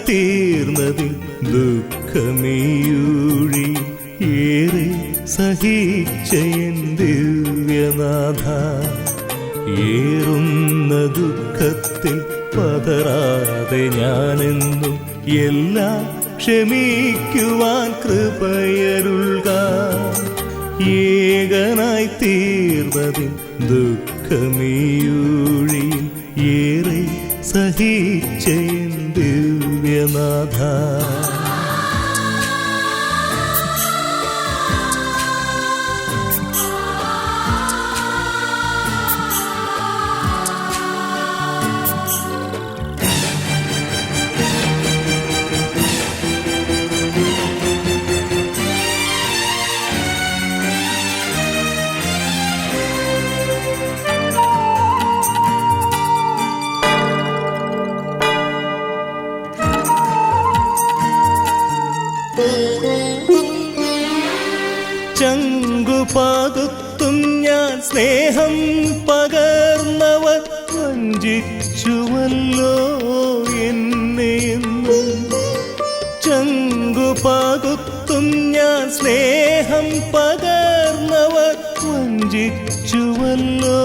തീർന്നതിൽ ദുഃഖമീയൂഴി ഏറെ സഹിച്ച എൻ ദിവ്യനാഥ. ഏറുന്ന ദുഃഖത്തിൽ പതറാതെ ഞാനെന്നും എല്ലാം ക്ഷമിക്കുവാൻ കൃപയരുൾക. ഏകനായി തീർന്നതിൽ ദുഃഖമീയൂഴിയിൽ ഏറെ സഹിച്ച എൻ ദിവ്യനാഥ. ചങ്കുപകുത്തും ഞാൻ സ്നേഹം പകർന്നവർ വഞ്ചിച്ചുവല്ലോ എന്നെയെന്നും. ചങ്കുപകുത്തും ഞാൻ സ്നേഹം പകർന്നവർ വഞ്ചിച്ചുവല്ലോ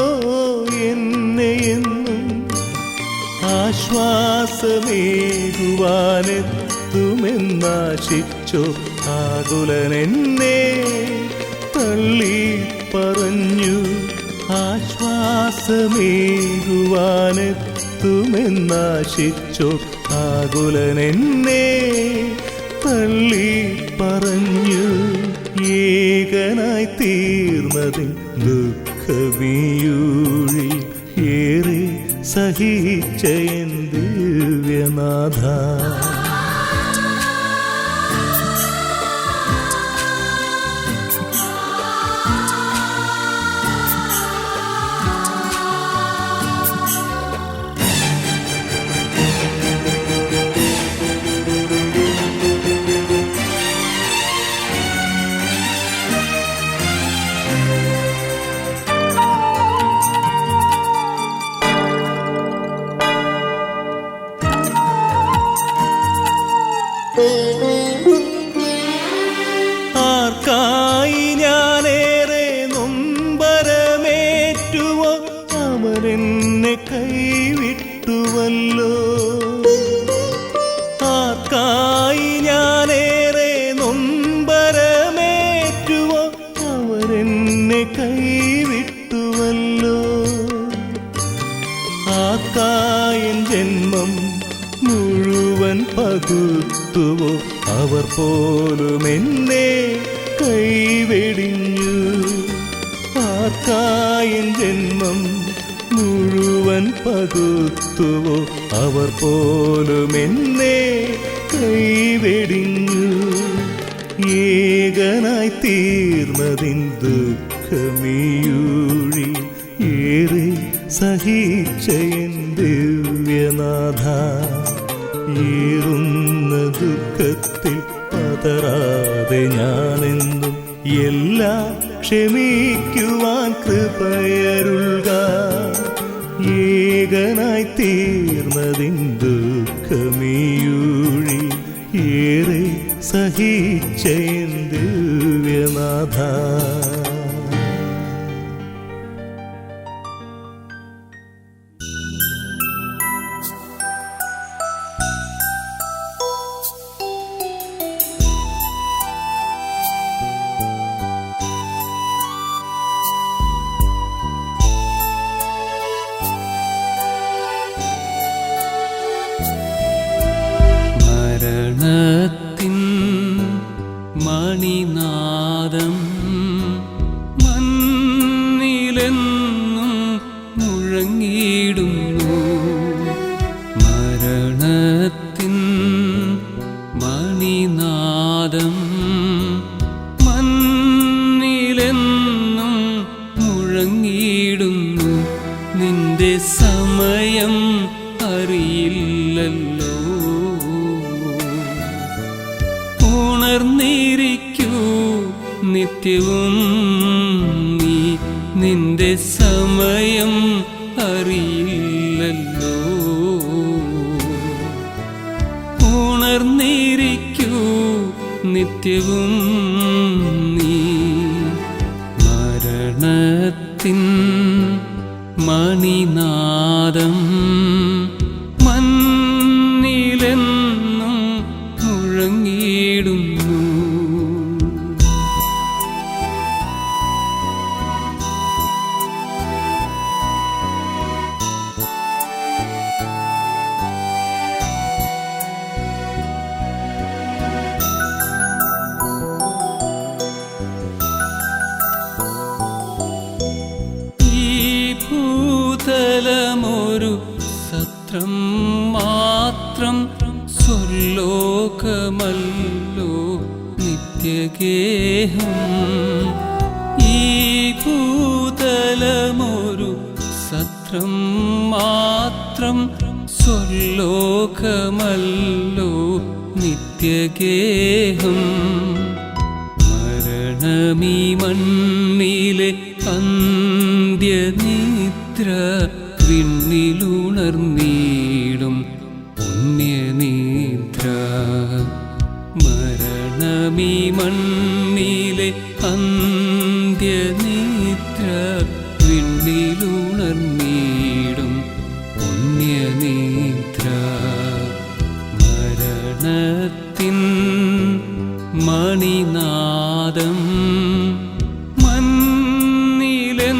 എന്നെയെന്നും. ആശ്വാസമേകുവാനെത്തുമെന്നാശിച്ചോ ആകുലനെന്നെ തള്ളി പറഞ്ഞു. ആശ്വാസമേകുവാനെത്തുമെന്നാശിച്ചോ ആകുലനെന്നെ തള്ളി പറഞ്ഞു. ഏകനായി തീർന്നതിൽ ദുഃഖമീയൂഴി ഏറെ സഹിച്ച എൻ ദിവ്യനാഥ. ആർക്കായി ഞാനേറെ നൊമ്പരമേറ്റുവോ അവരെന്നെ കൈവിട്ടുവല്ലോ. ആർക്കായി ഞാനേറെ നൊമ്പരമേറ്റുവോ അവരെന്നെ കൈവിട്ടുവല്ലോ. ആർക്കായൻ ജന്മം മുഴുവൻ പകുത്തുവോ അവർ പോലും എന്നെ കൈവെടിഞ്ഞു. ആർക്കായൻ ജന്മം മുഴുവൻ പകുത്തുവോ അവർ പോലും എന്നെ കൈവെടിഞ്ഞു. ഏകനായി തീർന്നതിൻ ദുഃഖമീയൂഴി ഏറെ സഹിച്ച എൻ ദിവ്യനാഥ. ഏറുന്ന ദുഃഖത്തിൽ പതറാതെ ഞാനെന്നും എല്ലാം ക്ഷമിക്കുവാൻ കൃപയരുൾക. ഏകനായി തീർന്നതിൻ ദുഃഖമീയൂഴി ഏറെ സഹിച്ച എൻ ദിവ്യനാഥ. മരണത്തിൻ മണിനാദം മണ്ണിലെന്നും മുഴങ്ങിയിടുന്നു. മരണത്തിൻ മണിനാദം മണ്ണിലെന്നും മുഴങ്ങിയിടുന്നു. നിന്റെ സമയം അറിയില്ലല്ലോ. ഉണർന്നിരിക്കൂ നിത്യവും നീ, നിന്റെ സമയം അറിയില്ലല്ലോ. നിത്യവും നീ മരണത്തിൻ മണിനാദം മണ്ണിലെന്നും മുഴങ്ങിയിടുന്നു. ഭൂതലമൊരു സത്രം മാത്രം സ്വർലോകമല്ലോ നിത്യഗേഹം. ഈ ഭൂതലമൊരു സത്രം മാത്രം സ്വർലോകമല്ലോ നിത്യഗേഹം. മരണമീ മണ്ണിലെ അന്ത്യനിദ്ര വിണ്ണിലുണർന്നീടും പുണ്യനിദ്ര. മരണമീ മണ്ണിലെ അന്ത്യനിദ്ര വിണ്ണിലുണർന്നീടും പുണ്യനിദ്ര. മരണത്തിൻ മണിനാദം മണ്ണിലെന്നും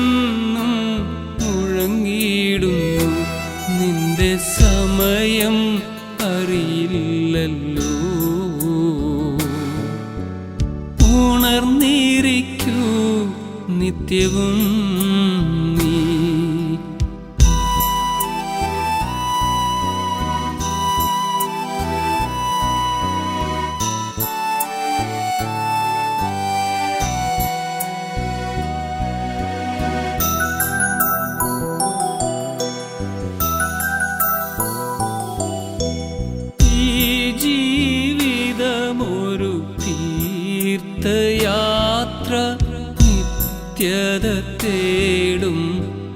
മുഴങ്ങിയിടുന്നു. നിന്റെ സമയം അറിയില്ലല്ലോ. ഉണർന്നിരിക്കൂ നിത്യവും നീ. ജീവിതമൊരു തീർത്ഥയാത്ര നിത്യത തേടും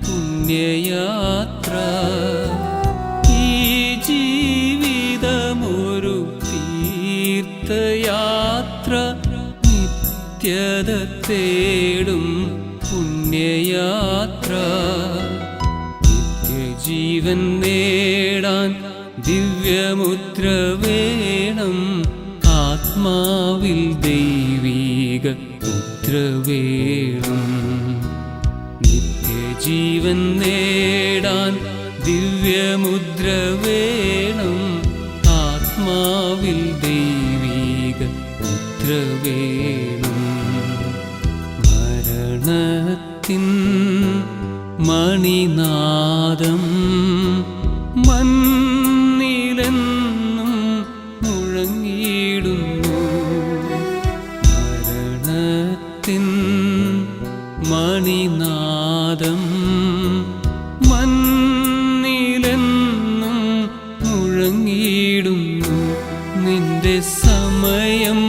പുണ്യയാത്ര. ഈ ജീവിതമൊരു തീർത്ഥയാത്ര നിത്യത തേടും പുണ്യയാത്ര. നിത്യജീവൻ നേടാൻ ദിവ്യമുദ്ര വേണം. ആത്മാവിൽ ദൈവീക മുദ്ര വേണം. നിത്യജീവൻ നേടാൻ ദിവ്യമുദ്ര വേണം. ആത്മാവിൽ ദൈവീക മുദ്ര വേണം. മരണത്തിൻ മണിനാദം മണ്ണിലെന്നും മുഴങ്ങിയിടുന്നു. മരണത്തിൻ മണിനാദം മണ്ണിലെന്നും മുഴങ്ങിയിടുന്നു. നിന്റെ സമയം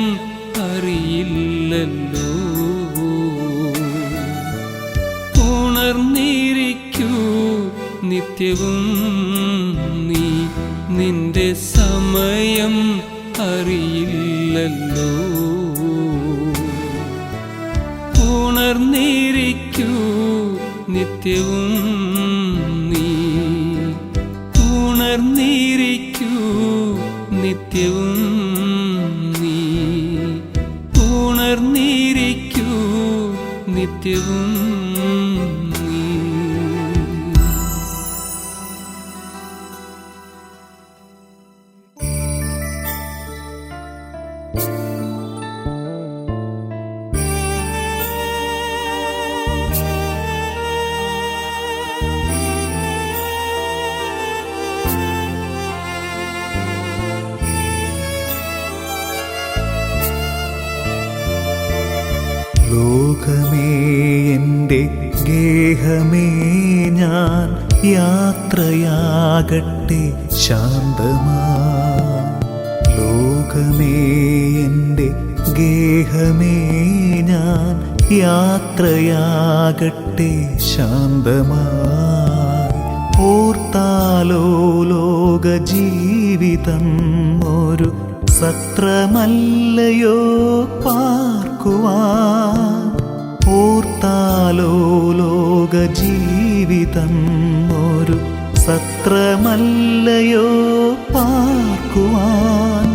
അറിയില്ലല്ലോ. ഉണർന്നിരിക്കൂ നിത്യവും നീ. നിന്റെ സമയം അറിയില്ലല്ലോ. ഉണർന്നിരിക്കൂ നിത്യവും നീ. ഉണർന്നിരിക്കൂ നിത്യവും നീ. ഉണർന്നിരിക്കൂ നിത്യവും നീ. ലോകമേ എൻ്റെ ഗേഹമേ ഞാൻ യാത്രയാകട്ടെ ശാന്തമായി. ലോകമേ എൻ്റെ ഗേഹമേ ഞാൻ യാത്രയാകട്ടെ ശാന്തമായി. ഓർത്താലോ ലോക ജീവിതം ഒരു സത്രമല്ലയോ പാർക്കുവാൻ, ഓർത്താലോ ലോക ജീവിതം ഒരു സത്രമല്ലയോ പാർക്കുവാൻ.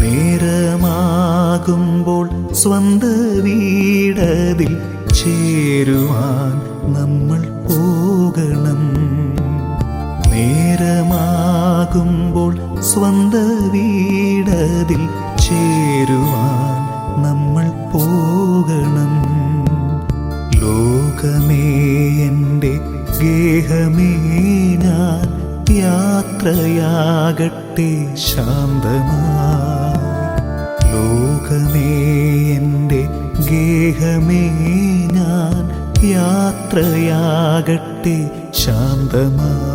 നേരമാകുമ്പോൾ സ്വന്ത വീടതിൽ ചേരുവാൻ നമ്മൾ പോകണം. നേരമാകുമ്പോൾ സ്വന്ത വീടതിൽ ചേരുവാൻ നമ്മൾ പോകണം. ലോകമേ എൻ്റെ ഗേഹമേ ഞാൻ യാത്രയാകട്ടെ ശാന്തമായി. ലോകമേ എൻ്റെ ഗേഹമേ ഞാൻ യാത്രയാകട്ടെ ശാന്തമായി.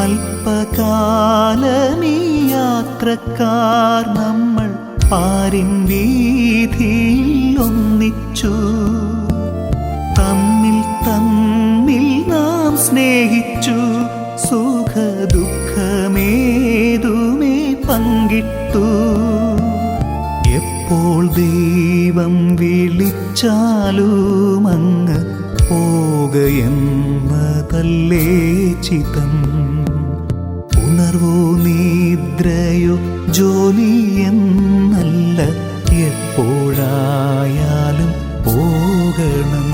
അല്പകാലമീ യാത്രക്കാർ നമ്മൾ പാരിൻ വീതിയിൽ ഒന്നിച്ചു. തമ്മിൽ തമ്മിൽ നാം സ്നേഹിച്ചു. സുഖ ദുഃഖമേതുമേ പങ്കിട്ടു. എപ്പോൾ ദൈവം വിളിച്ചാലും അങ്ങ് പോകയെന്നതല്ലേ ചിതം. ഉണർവോ നിദ്രയോ ജോലി എന്നല്ല, എപ്പോഴായാലും പോകണം.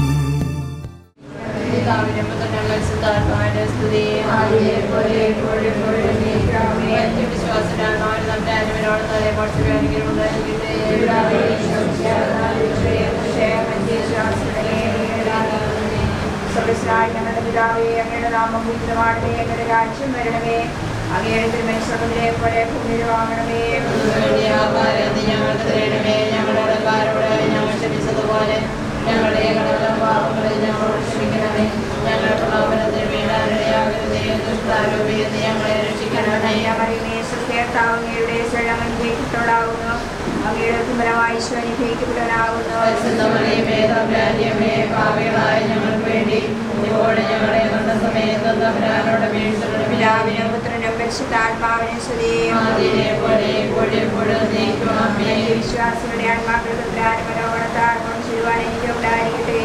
ഞങ്ങളുടെ പിതാവേ, അങ്ങയുടെ നാമം പൂജിതമാണമേ, അങ്ങയുടെ രാജ്യം വരണമേ, അങ്ങയുടെ തിരുമനസ്സുകളെ പോലെ ഭൂമിയിലുമാകണമേ. ഞങ്ങൾക്ക് തരണമേ, ഞങ്ങളുടെ കാരോട് ഞങ്ങൾ ക്ഷമിച്ചതുപോലെ ഞങ്ങളുടെ പാപങ്ങളെ ഞങ്ങളോട് ക്ഷമിക്കണമേ. ഞങ്ങളുടെ പ്രലോഭനത്തിൽ വീഴാനിടയാകരുതേ, ദുഷ്ടാരൂപിയിൽ നിന്ന് ഞങ്ങളെ രക്ഷിക്കണമേ. അങ്ങയുടെ സ്വയം അനുഗ്രഹിക്കപ്പെട്ടവളാകുന്നു, അങ്ങയുടെ ഫലമായി ഈശോ അനുഗ്രഹിക്കപ്പെട്ടവനാകുന്നു. പാപികളായ ഞങ്ങൾക്ക് വേണ്ടി ഇപ്പോഴും ഞങ്ങളുടെ മരണസമയത്തും തമ്പുരാനോട് അപേക്ഷിക്കണമേ. പിതാവിനും പുത്രനും പരിശുദ്ധാത്മാവിനും സ്തുതി. വിശ്വാസികളുടെ ആത്മാക്കൾ തമ്പുരാന്റെ മനോഗണത്താൽ കൊണ്ടുചെല്ലുവാൻ എനിക്ക് ഉണ്ടായിരിക്കട്ടെ.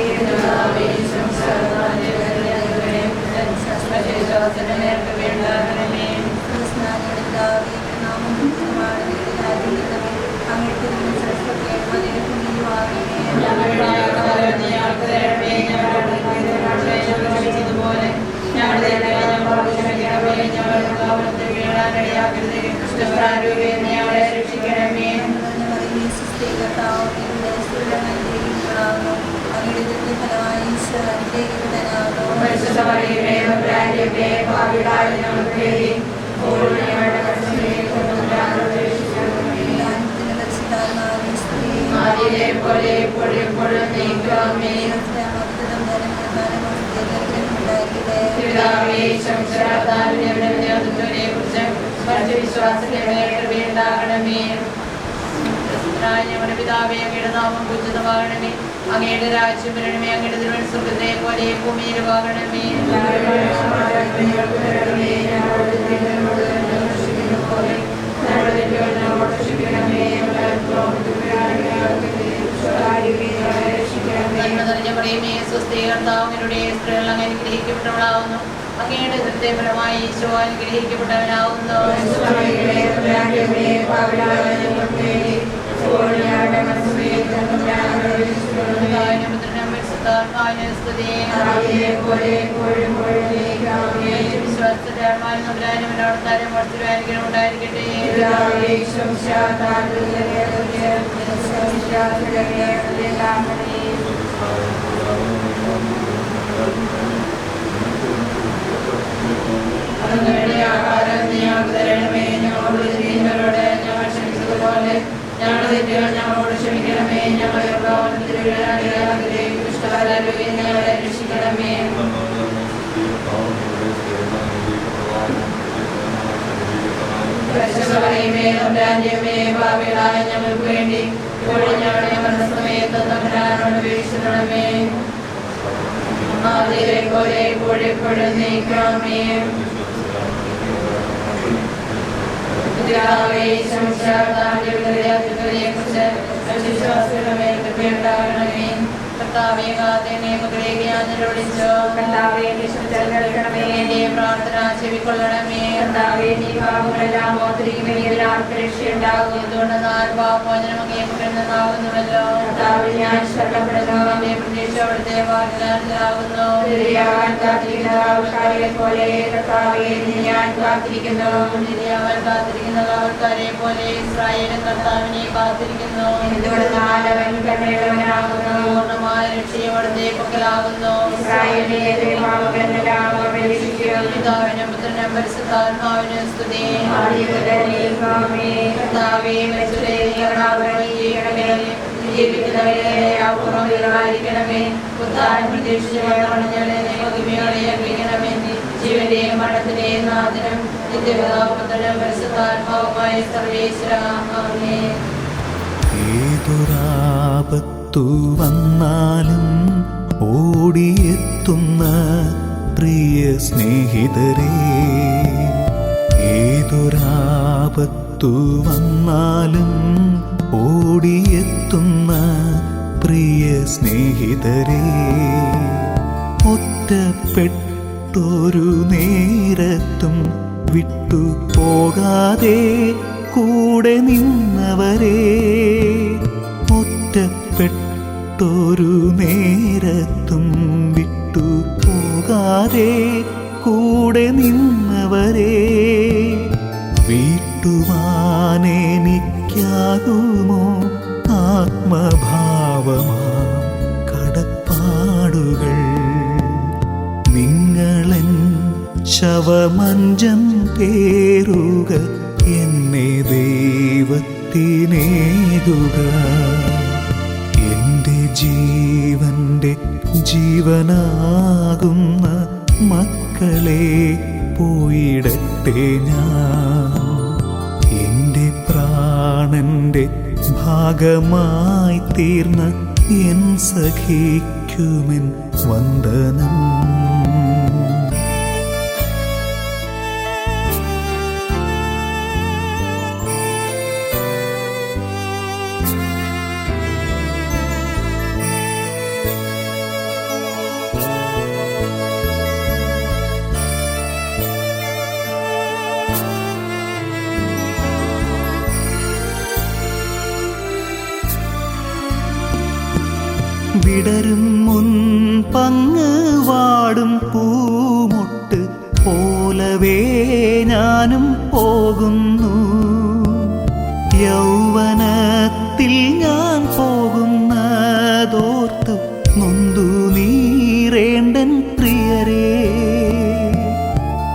ഞങ്ങളുടെ പിതാവേ, അങ്ങയുടെ നാമം പൂജിതമാകണമേ, അങ്ങയുടെ രാജ്യം വരണമേ, അങ്ങയുടെ തിരുവനന്തപുരത്തെ പോലെ ഭൂമിയിലുമാകണമേ. സ്ത്രീകൾ അനുഗ്രഹിക്കപ്പെട്ടവളാവുന്നു, അങ്ങയുടെ ഫലമായി ഈശോ അനുഗ്രഹിക്കപ്പെട്ടവനാവുന്നു. ഞങ്ങളുടെ തെറ്റുകൾ ഞങ്ങളോട് ക്ഷമിക്കണമേ, ഞങ്ങളുടെ തമ്പുരാന്റെയമ്മേ, പാപികളായ ഞങ്ങൾക്ക് വേണ്ടി ഇപ്പോഴും ഞങ്ങളുടെ മരണസമയത്ത് തമ്പുരാനോട് അപേക്ഷിക്കണമേ. ആദ്യത്തെ പോലെ ഇപ്പോഴെപ്പോഴും നീക്കണമേ. പ്രാർത്ഥന ചെവിക്കൊള്ളണമേ. പാപോചനമങ്ങേക്കുന്നുവല്ലോ. പ്രതീക്ഷ അവിടുത്തെ വാഗ്ദാനത്തിലാകുന്നു. കാത്തിരിക്കുന്ന ആൾക്കാരെ പോലെ ഇസ്രായേലും കർത്താവിനെ കാത്തിരിക്കുന്നു. പൂർണ്ണമായ രക്ഷയും അവിടുത്തെ പക്കലാകുന്നു. പിതാവിനും പുത്രനും പരിശുദ്ധാത്മാവിനും സ്തുതി. ജീവിക്കുന്നവരെ ജീവന്റെയും മരണത്തിന്റെയും നാഥനും നിത്യപിതാപുത്രനും പരിശുദ്ധാത്മാവുമായ സർവേശ്വര. ആമേൻ. ഏതൊരാപത്തു വന്നാലും ഓടിയെത്തുന്ന പ്രിയ സ്നേഹിതരേ, ഏതൊരാപത്തു വന്നാലും ഓടിയെത്തുന്ന പ്രിയ സ്നേഹിതരേ, ഒറ്റപ്പെട്ടൊരു നേരത്തും വിട്ടു പോകാതെ കൂടെ നിന്നവരെ, ഒറ്റപ്പെട്ടൊരു നേരത്തും വിട്ടു പോകാതെ കൂടെ നിന്നവരെ, വീട്ടുവാനെനിക്കാകുമോ ആത്മഭാവമാ കടപ്പാടുകൾ? നിങ്ങളൻ ശവമഞ്ചം പേറുക, എന്നെ ദൈവത്തിനേകുക. എൻ്റെ ജീവന്റെ ജീവനാകുന്ന മക്കളെ പോയിടട്ടെ ഞാൻ, എൻ്റെ പ്രാണന്റെ ഭാഗമായി തീർന്ന എൻ സഖിക്കുമെൻ വന്ദനം. വിടരും മുൻപങ്ങ് വാടും പൂമൊട്ട് പോലവേ ഞാനും പോകുന്നു. യൗവനത്തിൽ ഞാൻ പോകുന്നതോർത്ത് നൊന്തു നീറേണ്ടൻ പ്രിയരേ,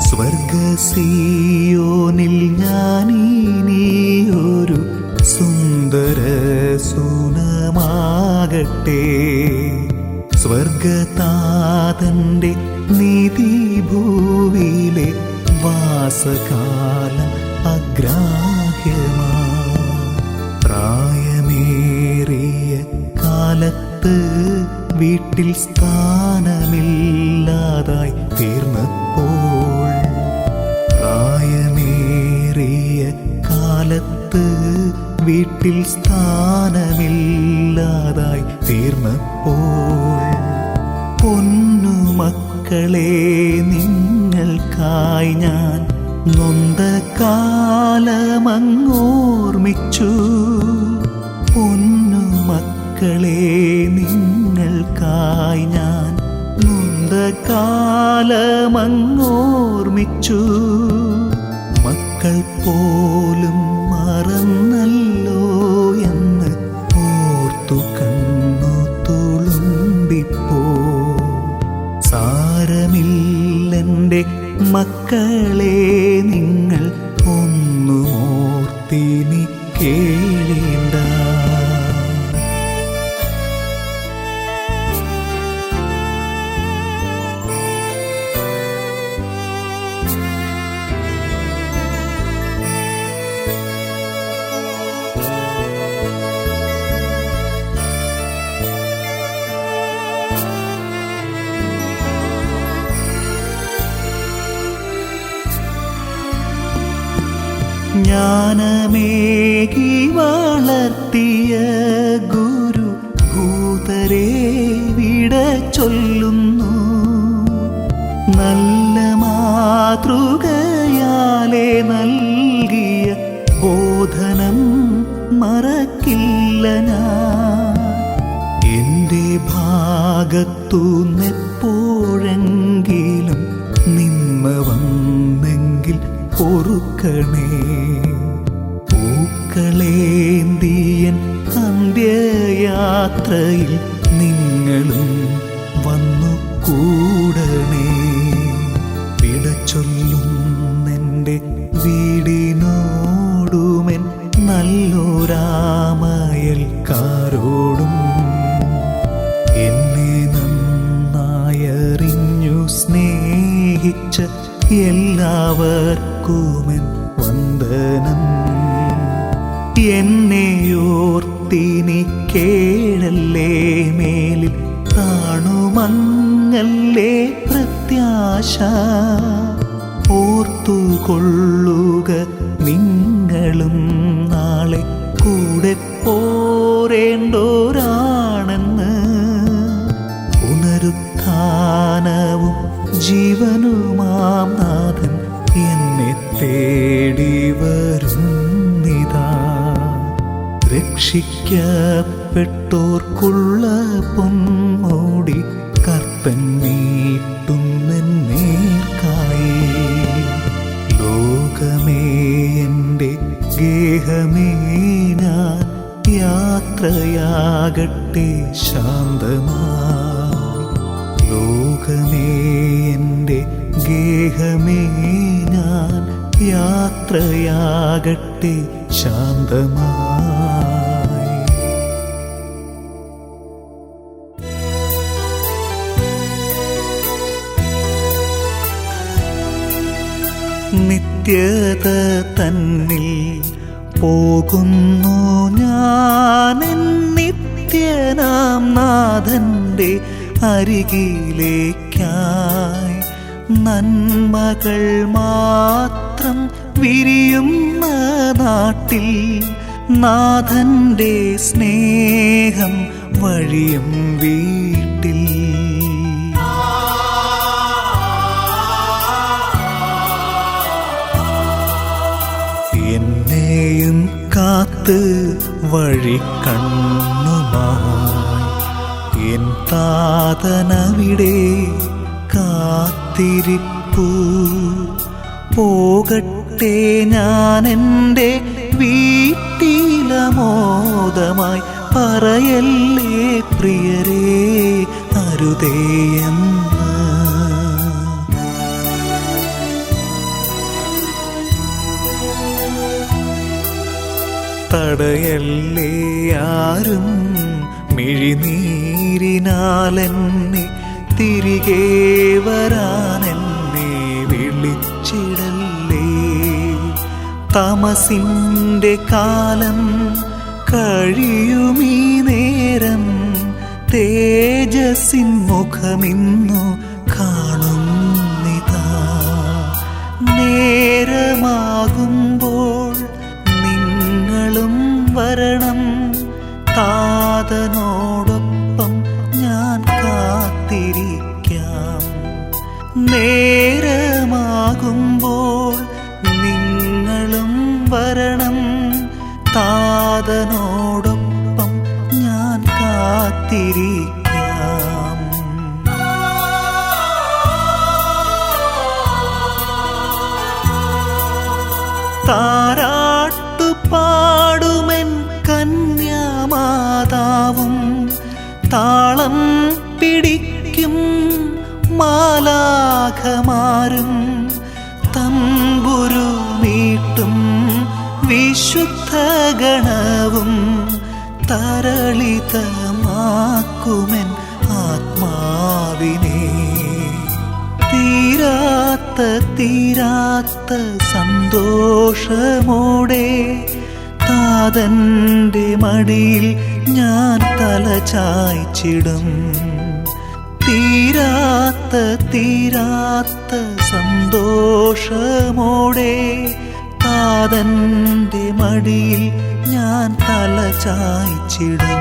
സ്വർഗസിയോനിൽ ഞാനിനിയൊരു സുന്ദര സൂനമാകട്ടെ. സ്വർഗതാതന്റെ നീതിഭൂവിലെ വാസകാലം അഗ്രാഹ്യമാ. പ്രായമേറിയ കാലത്ത് വീട്ടിൽ സ്ഥാനമില്ലാതായി തീർന്നപ്പോൾ, പ്രായമേറിയ കാലത്ത് വീട്ടിൽ സ്ഥാനമില്ലാതായി തീർന്നപ്പോൾ, പൊന്നു മക്കളെ നിങ്ങൾക്കായി ഞാൻ നൊന്ത കാലമങ്ങോർമിച്ചു. പൊന്നു മക്കളെ നിങ്ങൾക്കായി ഞാൻ നൊന്ത കാലമങ്ങോർമിച്ചു. മക്കൾ പോലും മറന്നല്ലോ എന്ന് ഓർത്തു കണ്ണു തുളുമ്പിപ്പോ. സാരമില്ലെൻ്റെ മക്കളെ നിങ്ങൾ ഒന്നും ഓർത്തിനി കേളേണ്ട. ജ്ഞാനമേകി വളർത്തിയ ഗുരു ഭൂതരെ വിട ചൊല്ലുന്നു. നല്ല മാതൃകയാലെ നൽകിയ ബോധനം മറക്കില്ല ഞാൻ. എൻ്റെ ഭാഗത്തുനിന്നെപ്പോഴെങ്കിലും നിമ്മ വന്നെങ്കിൽ പൊറുക്കണേ. പൂക്കളേന്തിയൻ അന്ത്യയാത്രയിൽ നിങ്ങളും വന്നു കൂടണേ. വിടചൊല്ലുന്നെൻ്റെ വീടിനോടുമെൻ നല്ലൊരാമയൽക്കാരോടും എന്നെ നന്നായറിഞ്ഞു സ്നേഹിച്ച എല്ലാവർക്കുമെൻ വന്ദനം. എന്നെയോർത്തിനി കേഴല്ലേ മേലിൽ താണുമങ്ങല്ലേ പ്രത്യാശ. ഓർത്തുകൊള്ളുക നിങ്ങളും നാളെ കൂടെ പോരേണ്ടോരാണെന്ന്. പുനരുത്ഥാനവും ജീവനുമാം നാഥൻ എന്നെ തേടി വരുന്നിതാ. രക്ഷിക്കപ്പെട്ടോർക്കുള്ള പൊന്മൂടി കർത്തൻ നീട്ടുന്നേർക്കായി. ലോകമേ എൻ്റെ ഗേഹമേ ഞാൻ യാത്രയാകട്ടെ ശാന്തമായി. ലോകമേ എൻ്റെ ഗേഹമേ ഞാൻ യാത്രയാകട്ടെ ശാന്തമായി. നിത്യത തന്നിൽ പോകുന്നു ഞാൻ നിത്യനാം നാഥൻ്റെ അരികിലേക്കായി. നന്മകൾ മാത്രം വിരിയുന്ന നാട്ടിൽ നാഥൻ്റെ സ്നേഹം വഴിയും വീട്ടിൽ. എന്നെയും കാത്ത് വഴി കണ്ണുമായി എൻ താതനവിടെ കാത്തിരിപ്പു. പോകട്ടെ ഞാൻ എൻ്റെ വീട്ടിലമോദമായി പറയല്ലേ പ്രിയരേ അരുതേയെന്ന്. തടയല്ലേ ആരും മിഴിനീരിനാലെന്നെ തിരികെ വരാനെന്നെ വിളിച്ചിടല്ലേ. തമസിൻ്റെ കാലം കഴിയുമീ നേരം തേജസ്സിൻ മുഖമിന്നു കാണുന്നിതാ. നേരമാകുമ്പോൾ നിങ്ങളും വരണം താതനോടൊപ്പം ഞാൻ കാത്തിരിക്കാം. നേരമാകുമ്പോൾ നിങ്ങളും വരണം താതനോടൊപ്പം ഞാൻ കാത്തിരിക്കാം. താരാട്ടുപാടുമെൻ കന്യാമാതാവും താളം പിടിക്കും മാലാഖമാരും തമ്പുരു മീട്ടും വിശുദ്ധ ഗണവും തരളിതമാക്കുമെൻ ആത്മാവിനെ. തീരാത്ത സന്തോഷമോടെ താതൻ്റെ മടിയിൽ ഞാൻ തല ചായ്ച്ചിടും. തീരാത്ത സന്തോഷമോടെ താതന്റെ മടിയിൽ ഞാൻ തല ചായ്ച്ചിടും.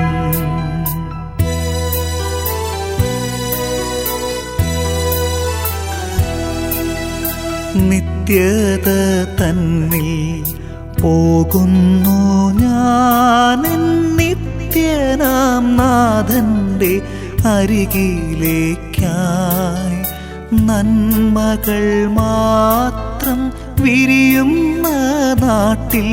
നിത്യത തന്നിൽ പോകുന്നു ഞാൻ നിത്യനാം നാഥന്റെ അരികിലേക്കായി. നന്മകൾ മാത്രം വിരിയുന്ന നാട്ടിൽ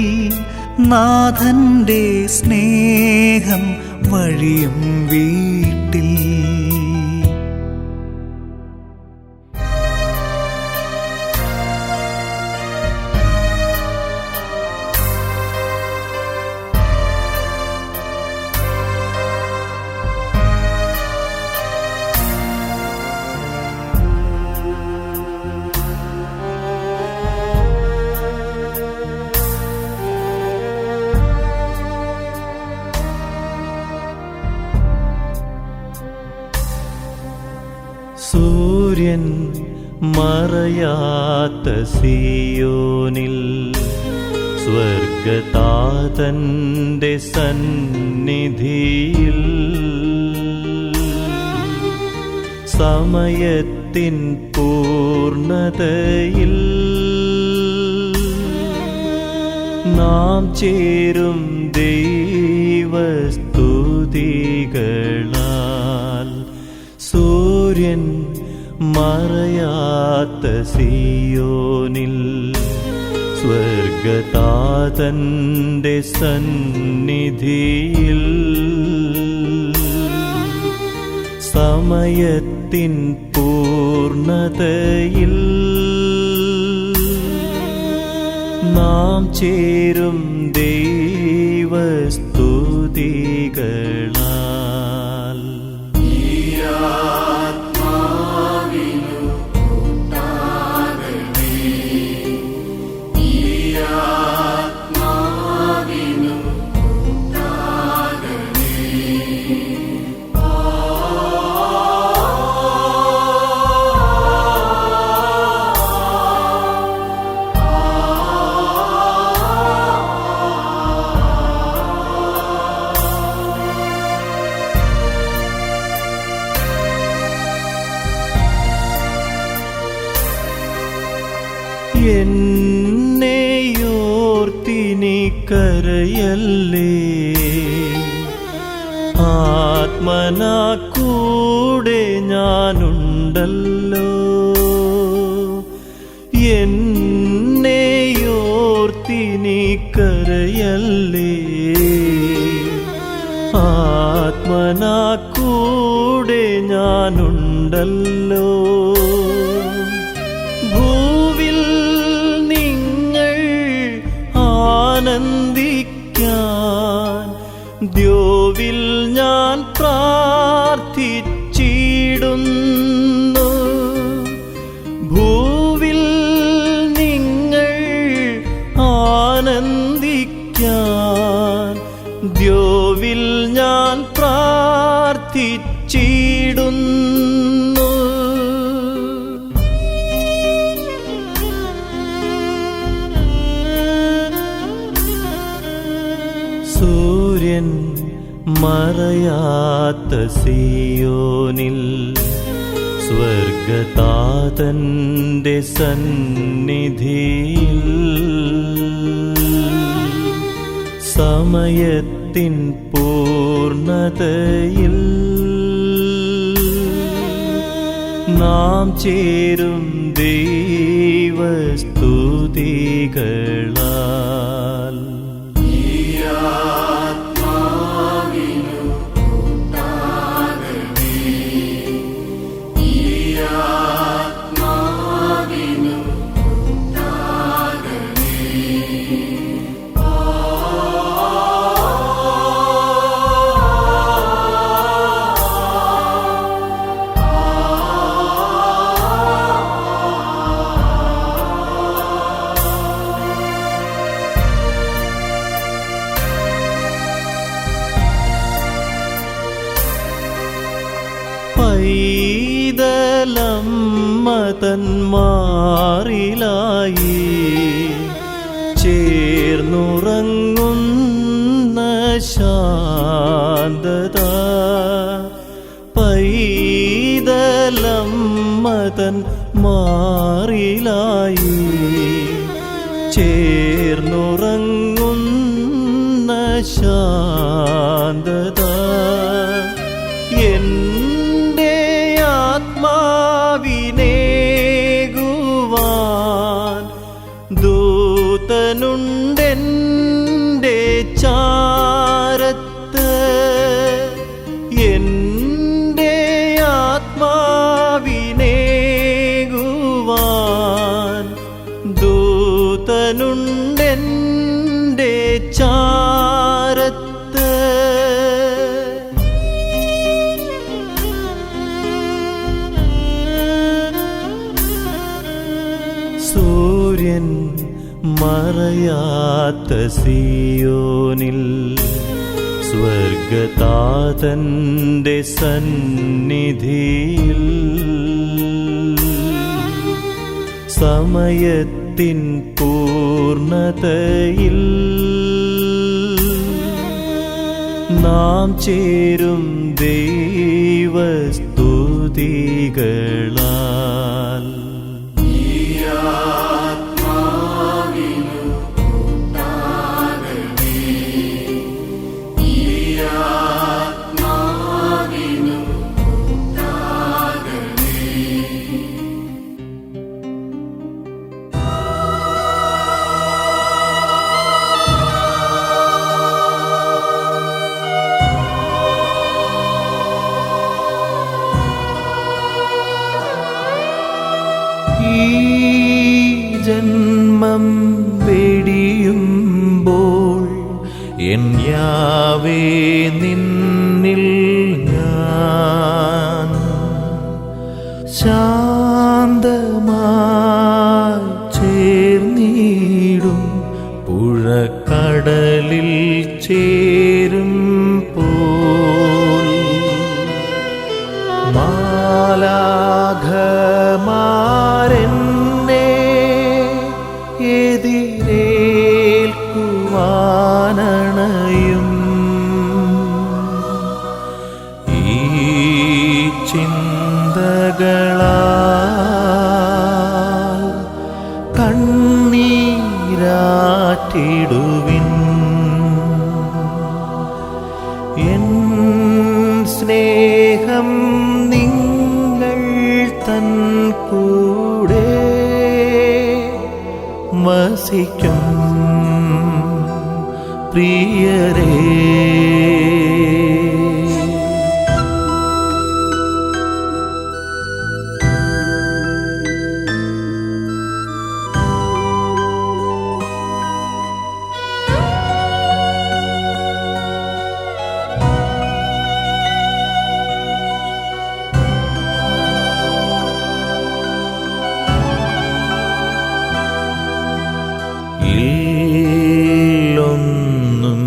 നാഥന്റെ സ്നേഹം വഴിയും വീട്ടിൽ. സൂര്യൻ മറയാത്ത സിയോനിൽ സ്വർഗതാതന്റെ സന്നിധിയിൽ സമയത്തിൻ പൂർണ്ണതയിൽ നാം ചേരും ദൈവസ്തുതികളാൽ. സൂര്യൻ മറയാത്ത സിയോനിൽ സ്വർഗതാതന്റെ സന്നിധിയിൽ സമയത്തിൻ പൂർണ്ണതയിൽ നാം ചേരും ദൈവസ്തുതികളാൽ. എന്നെയോർത്തിനി കരയല്ലേ, ആത്മനാ കൂടെ ഞാനുണ്ടല്ലോ. എന്നെയോർത്തിനി കരയല്ലേ, ആത്മനാ കൂടെ ഞാനുണ്ടല്ലോ. ഭൂവിൽ നിങ്ങൾ ആനന്ദിക്കാൻ ദ്യോവിൽ ഞാൻ പ്രാർത്ഥിച്ചിടുന്നു. ഭൂവിൽ നിങ്ങൾ ആനന്ദിക്കാൻ ദ്യോവിൽ ഞാൻ പ്രാർത്ഥിച്ചിടുന്നു. സൂര്യൻ മറയാത്ത സിയോനിൽ സ്വർഗതാതന്റെ സന്നിധിയിൽ സമയത്തിൻ പൂർണ്ണതയിൽ നാം ചേരും ദൈവസ്തുതികളാൽ. പൈതലമ്മ തന്മാറിലായി ചേർന്നുറങ്ങുന്ന ശാന്തത പൈതലമ്മതൻ മാറിലായി ചേർന്നുറങ്ങുന്ന ശാന്തത എൻ്റെ ആത്മാവിനേകുവാൻ ദൂതനുണ്ടെൻ്റെ ചാരത്ത് എൻ്റെ ആത്മാവിനേകുവാൻ ദൂതനുണ്ടെൻ്റെ ചാരത്ത് സൂര്യൻ മറയാത്ത സിയോനിൽ സ്വർഗതാതന്റെ സന്നിധിയിൽ സമയത്തിൻ പൂർണ്ണതയിൽ നാം ചേരും ദൈവസ്തുതികളാൽ ഈ ജന്മം വെടിയുമ്പോൾ എൻ യാവേ നിന്നിൽ ഞാൻ ശാന്തമായി ചേർന്നിടും പുഴക്കടലിൽ ചേരും പോൽ മാലാഖമാരെന്നെ എതിരേൽക്കുവാനണയും ഈ ചിന്തകളാൽ കണ്ണീരാറ്റിടുവിൻ എൻ സ്നേഹം നിങ്ങൾ തൻ കൂടെ വസിക്കും പ്രിയരേ. ഇല്ലൊന്നും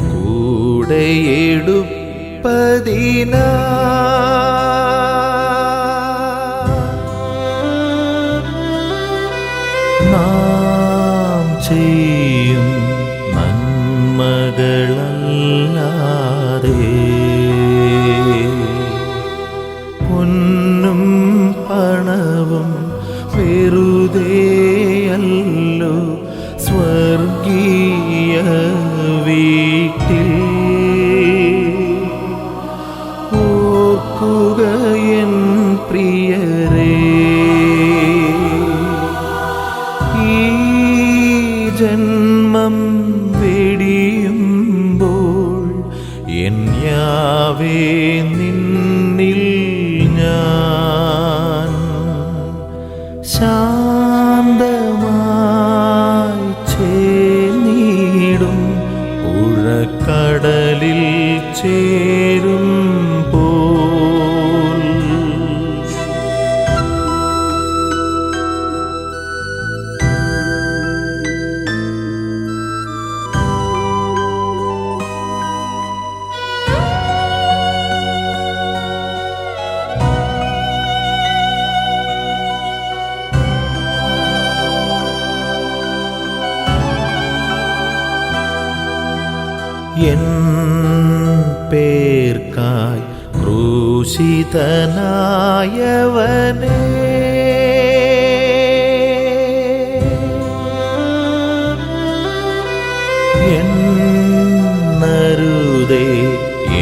കൂടെയെടുപ്പതിനാ നാം ചെയ്യും നന്മകളല്ലാതെ പൊന്നും പണവും വെറുതെയല്ലോ സ്വർഗീയ വീട്ടിൽ ഓർക്കുക എൻ പ്രിയരേ, ഈ ജന്മം വെടിയുമ്പോൾ എൻ യാവേ നിന്നിൽ ഞാൻ ശാന്തമായി ചേർന്നിടും പുഴക്കടലിൽ ചേരും പോൽ എൻ പേർക്കായി ക്രൂശിതനായവനേ, എന്നരുതേ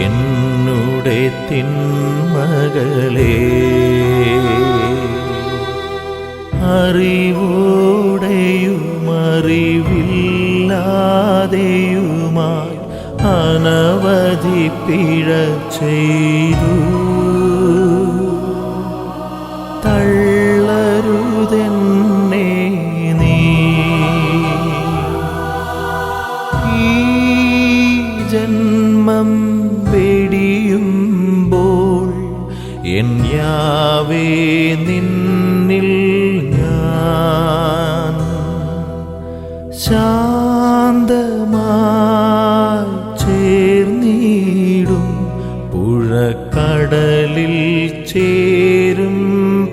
എന്നുടെ തിന്മകളേ, അറിവോടെയുമറിവില്ലാതെയുമായി അനവധി പിഴ ചെയ്തു. തള്ളരുതെന്നെ നീ, ഈ ജന്മം വെടിയുമ്പോൾ എൻ യാവേ നിന്നിൽ ഞാൻ ശാന്തമായി ചേർന്നിടും, പുഴക്കടലിൽ ചേരും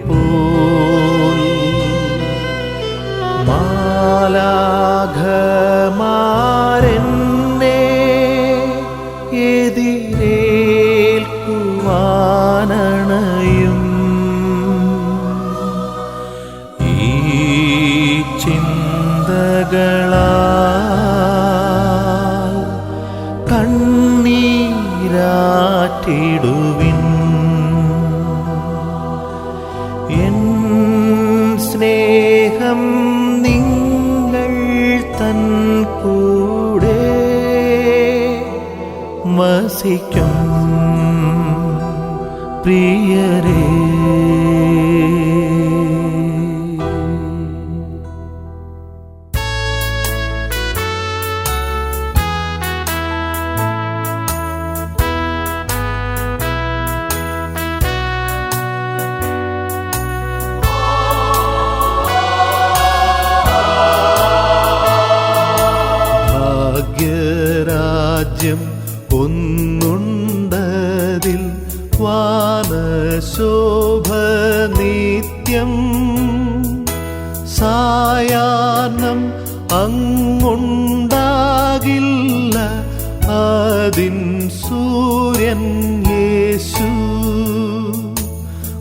പോൽ. മാലാഖമാരെന്നെ എതിരേൽക്കുവാനണയും, ഈ ചിന്തകളാൽ കണ്ണീരാറ്റിടുവിൻ. എൻ സ്നേഹം നിങ്ങൾ തൻ കൂടെ വസിക്കും പ്രിയരേ. ഭാഗ്യരാജ്യം ഒന്നുണ്ടതിൽ വാനശോഭ നിത്യം, സായാഹ്നം അങ്ങുണ്ടാകില്ല അതിൻ സൂര്യൻ യേശു.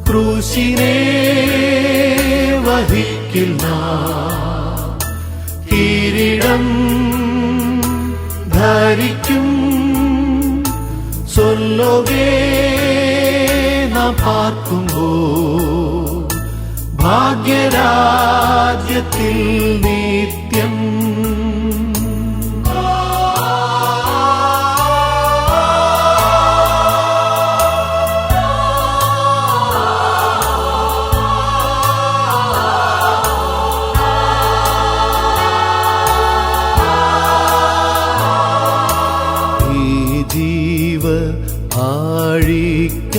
ക്രൂശിനെ വഹിക്കില്ല കിരീടം ധരിക്കും, സൊല്ലുകേ നാം പാർക്കുമ്പോൾ ഭാഗ്യരാജ്യത്തിൽ നിത്യം. ജീവ ആഴിക്കക്കരെ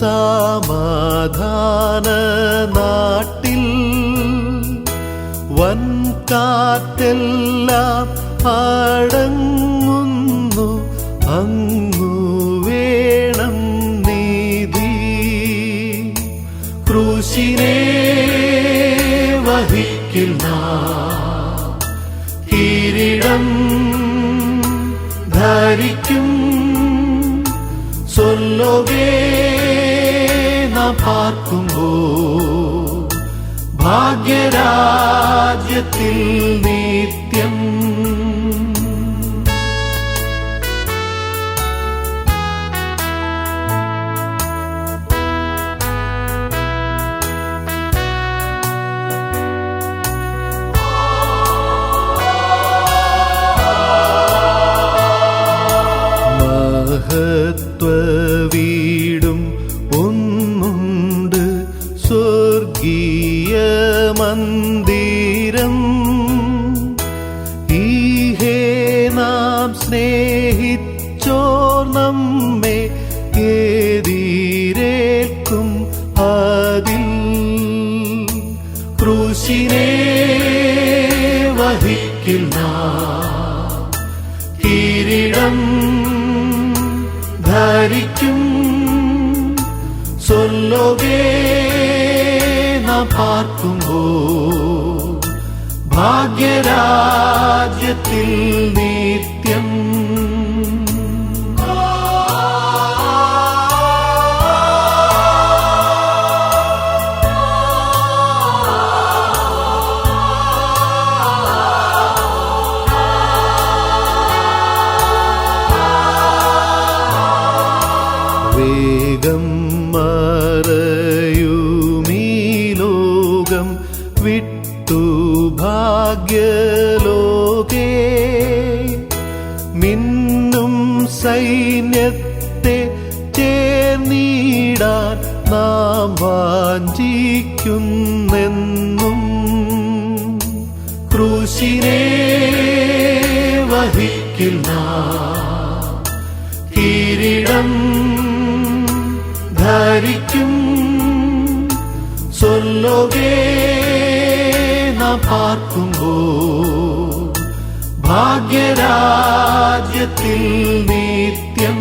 സമാധാന നാട്ടിൽ, വൻകാറ്റെല്ലാം അടങ്ങുന്നു, അങ്ങു വേണം നീതി. ക്രൂശിനെ വഹിക്കില്ല കിരീടം ധരിക്കും, സൊല്ലുകേ നാം പാർക്കുമ്പോൾ ഭാഗ്യരാജ്യത്തിൽ നിത്യം. മഹത്വവീടും ഒന്നുണ്ട്, സ്വർഗീയ മന്ദിരം. ഈഹേ നാം സ്നേഹിച്ചോർ നമ്മെ എതിരേൽക്കും അതിൽ. ക്രൂശിനെ വഹിക്കില്ല കിരീടം ധരിക്കും, സൊല്ലുകേ നാം പാർക്കുമ്പോൾ ഭാഗ്യരാജ്യത്തിൽ നീ വിട്ടു ഭാഗ്യലോകേ മിന്നും സൈന്യത്തെ ചേർന്നിടാൻ നാം വാഞ്ചിക്കുന്നെന്നും. ക്രൂശിനെ വഹിക്കുന്ന കിരീടം ധരിക്കും സ്വർലോകേ നാം പാർക്കുമ്പോൾ ഭാഗ്യരാജ്യത്തിൽ നിത്യം.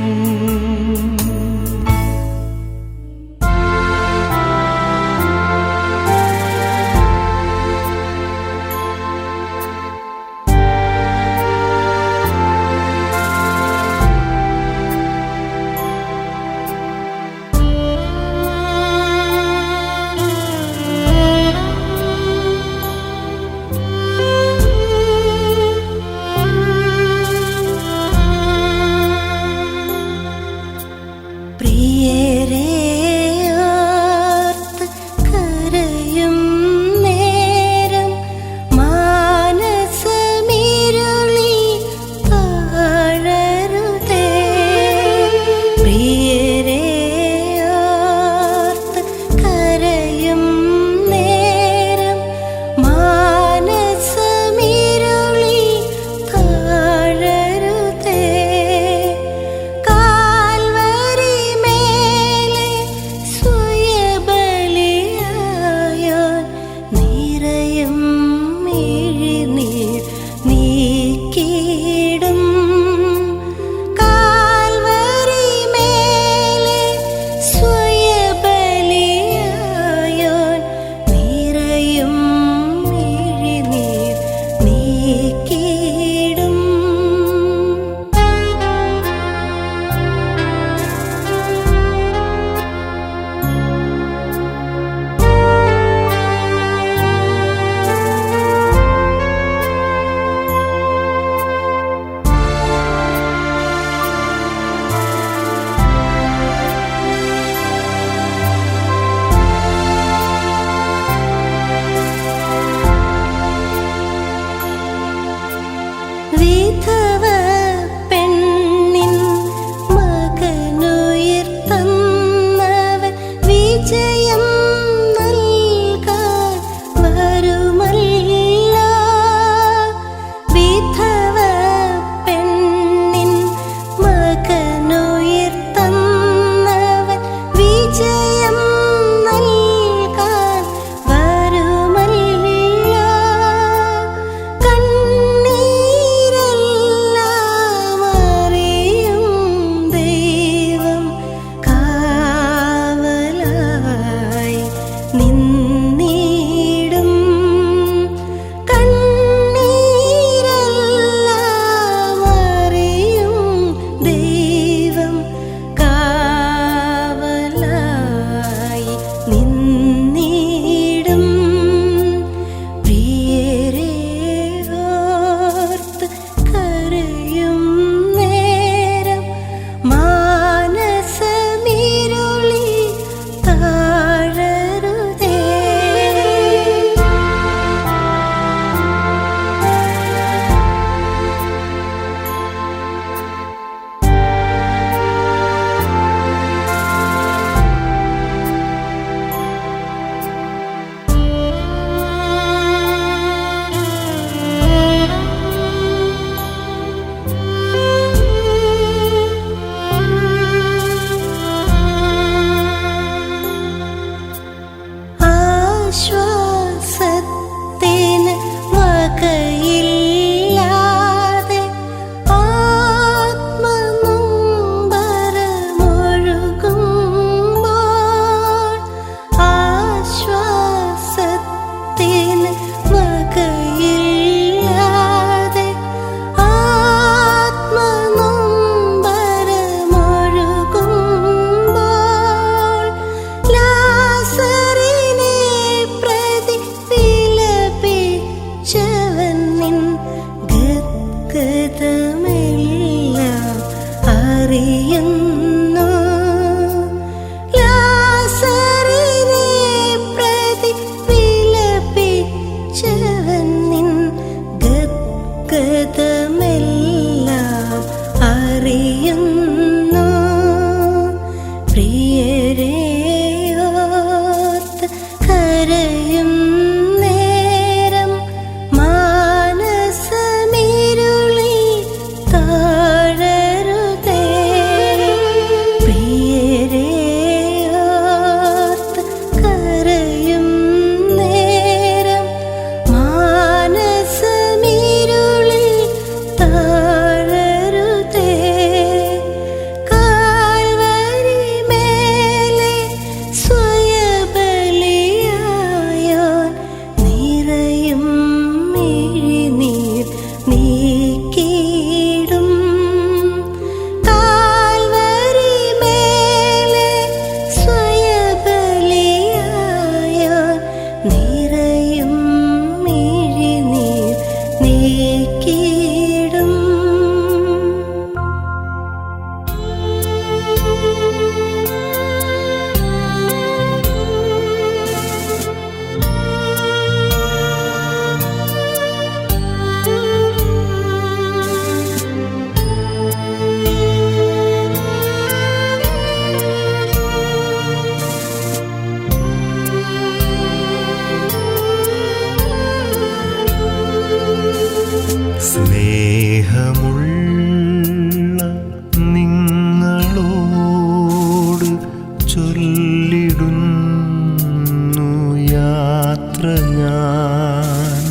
യാത്ര ഞാൻ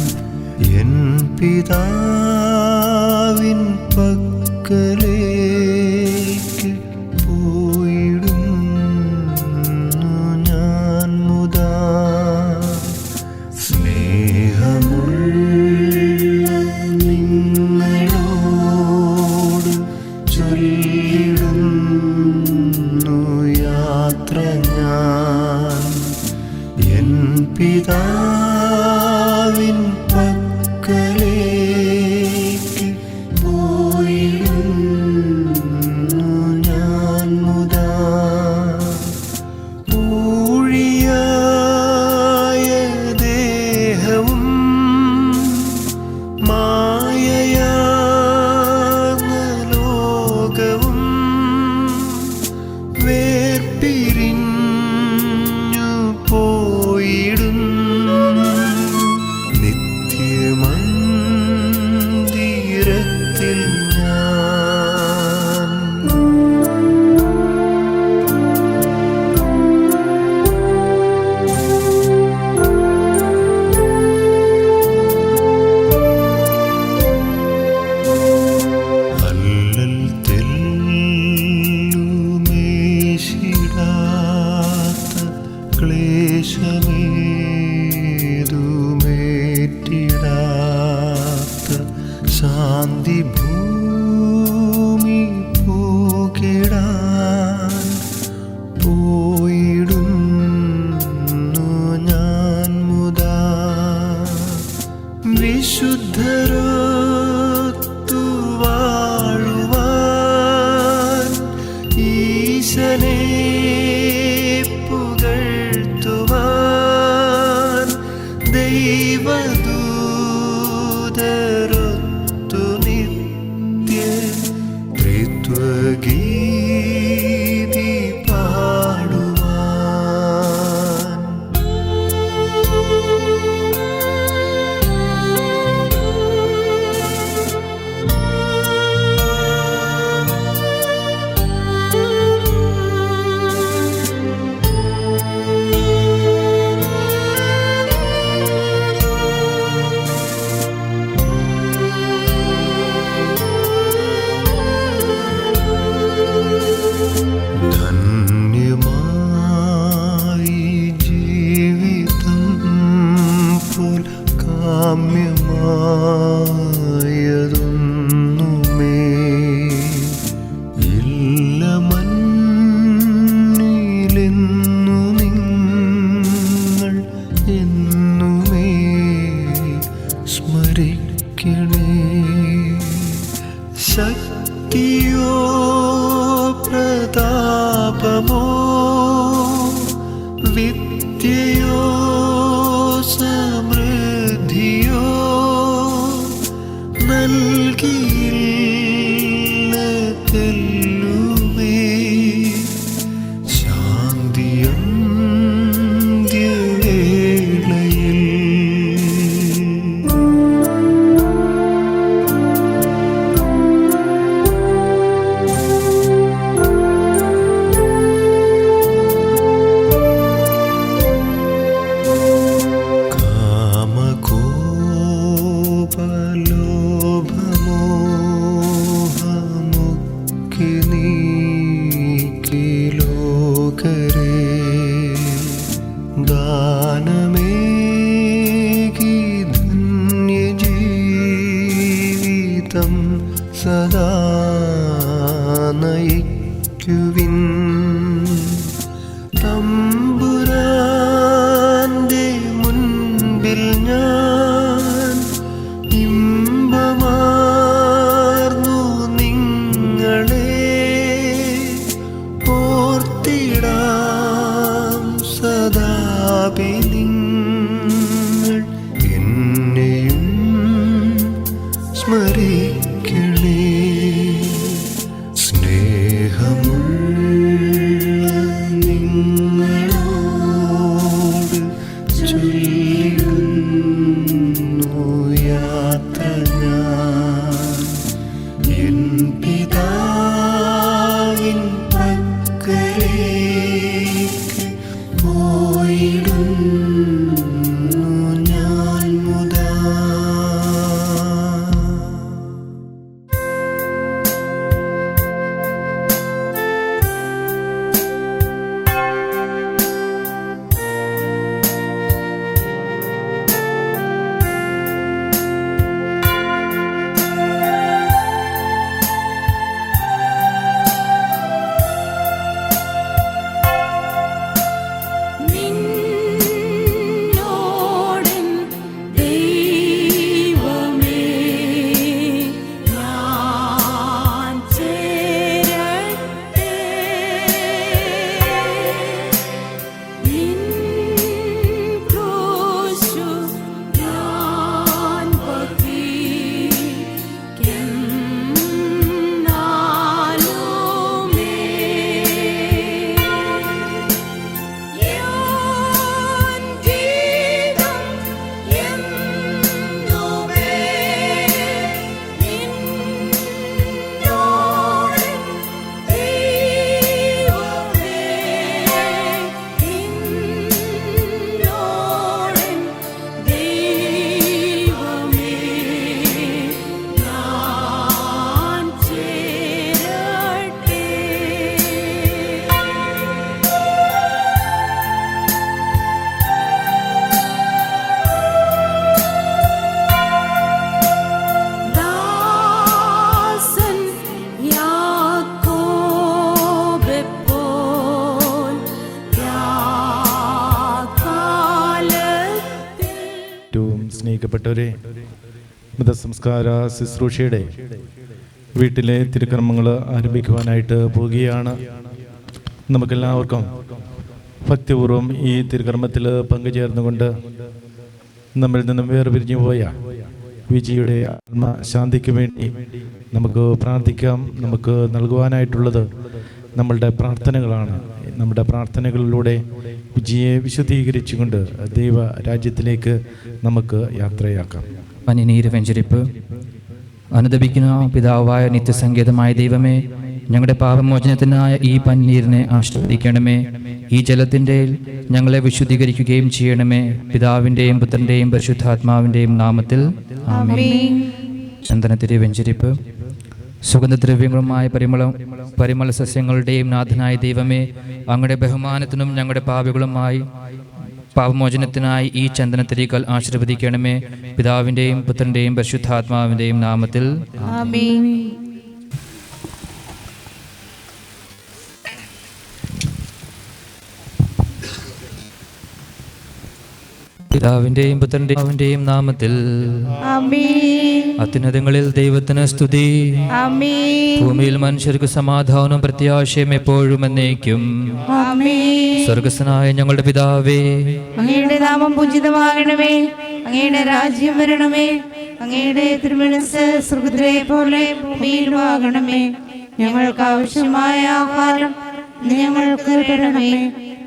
എൻ പിതാവിൻ പക്കലേക്ക് പോയിടുന്നു ഞാൻ മുതാ. സ്നേഹമുള്ള നിങ്ങളോട് ചൊല്ലിടുന്നു യാത്ര ഞാൻ എൻ പിതാവിൻ പക്കലേക്ക് പോയിടുന്നു ഞാൻ മുതാ. ഊഴിയായ ദേഹവും മായയാർന്ന ലോകവും വേർപിരിഞ്ഞു പോയിടുന്നു നിത്യമന്ദിരത്തിൽ ഞാൻ. അല്ലൽ തെല്ലുമേശിടാത്ത ക്ലേശമേതുമേറ്റിടാത്ത ശാന്തി ഭൂമി പൂകിടാൻ പോയിടുന്നു ഞാൻ മുതാ. വിശുദ്ധരൊത്തു വാഴുവാൻ ഈശനെ പുകഴ്ത്തുവാൻ ദൈവദൂതരൊത്തു നിത്യ ത്രിത്വഗീതി പാടുവാൻ. ധന്യമായി ജീവിതം പോൽ കാമ്യമായതൊന്നുമേ ഇല്ല മണ്ണിലെന്നു നിങ്ങൾ എന്നുമേ സ്മരിക്കണേ. ശക്തിയോ പ്രതാപമോ വിദ്യയോ സമൃദ്ധിയോ നൽകിയില്ല തെല്ലുമേ ശാന്തിയന്ത്യവേളയിൽ. കാമകോപലോഭമോഹമൊക്കെ നീക്കി ലോകരെ ദാനമേകി ധന്യജീവിതം സദാ നയിക്കുവിൻ. തമ്പുരാന്റെ മുൻപിൽ ഞാൻ ഇമ്പമാർന്നു നിങ്ങളെ ഓർത്തിടാം സദാപി നിങ്ങൾ എന്നെയും സ്മരിക്കണേ. സ്നേഹമുള്ള നിങ്ങളോട് ചൊല്ലിടുന്നു യാത്ര ഞാൻ എൻ പിതാവിൻ പക്കലേക്ക് പോയിടുന്നു സ്നേഹിക്കപ്പെട്ടവരെ, മൃതസംസ്കാര ശുശ്രൂഷയുടെ വീട്ടിലെ തിരുക്കർമ്മങ്ങൾ ആരംഭിക്കുവാനായിട്ട് പോവുകയാണ്. നമുക്കെല്ലാവർക്കും ഭക്തിപൂർവ്വം ഈ തിരുക്കർമ്മത്തിൽ പങ്കുചേർന്നുകൊണ്ട് നമ്മിൽ നിന്നും വേർപിരിഞ്ഞു പോയ വിജിയുടെ ആത്മശാന്തിക്ക് വേണ്ടി നമുക്ക് പ്രാർത്ഥിക്കാം. നമുക്ക് നൽകുവാനായിട്ടുള്ളത് നമ്മളുടെ പ്രാർത്ഥനകളാണ്. നമ്മുടെ പ്രാർത്ഥനകളിലൂടെ വിജിയെ വിശുദ്ധീകരിച്ചുകൊണ്ട് ദൈവ രാജ്യത്തിലേക്ക് നമുക്ക് യാത്രയാക്കാം. പനിനീര് വെഞ്ചരിപ്പ്. അനുദപിക്കുന്ന പിതാവായ നിത്യസങ്കേതമായ ദൈവമേ, ഞങ്ങളുടെ പാപമോചനത്തിനായ ഈ പനിനീരിനെ ആശ്രയിക്കണമേ. ഈ ജലത്തിൻ്റെ ഞങ്ങളെ വിശുദ്ധീകരിക്കുകയും ചെയ്യണമേ. പിതാവിൻ്റെയും പുത്രൻ്റെയും പരിശുദ്ധാത്മാവിൻ്റെയും നാമത്തിൽ ആമേൻ. ചന്ദനത്തിരി വെഞ്ചരിപ്പ്. സുഗന്ധദ്രവ്യങ്ങളുമായ പരിമള സസ്യങ്ങളുടെയും നാഥനായ ദൈവമേ, അങ്ങയുടെ ബഹുമാനത്തിനും ഞങ്ങളുടെ പാപമോചനത്തിനായി ഈ ചന്ദനത്തിരികൾ ആശീർവദിക്കണമേ. പിതാവിൻ്റെയും പുത്രൻ്റെയും പരിശുദ്ധാത്മാവിൻ്റെയും നാമത്തിൽ ആമേൻ. പിതാവിൻ്റെയും പുത്രൻ്റെയും നാമത്തിൽ ആമേൻ. അത്യുന്നതങ്ങളിൽ ദൈവത്തിന് സ്തുതി. ആമേൻ. ഭൂമിയിൽ മനുഷ്യർക്ക് സമാധാനവും പ്രത്യാശയും എപ്പോഴും എന്നേക്കും. ആമേൻ. സ്വർഗസ്ഥനായ ഞങ്ങളുടെ പിതാവേ, അങ്ങയുടെ നാമം പൂജിതമാകണമേ. അങ്ങയുടെ രാജ്യം വരണമേ. അങ്ങയുടെ തിരുമനസ്സ് സ്വർഗ്ഗത്തിലെ പോലെ ഭൂമിയിലും ആകണമേ. ഞങ്ങൾക്ക് ആവശ്യമായ ആഹാരം ഇന്ന് ഞങ്ങൾക്ക് തരണമേ.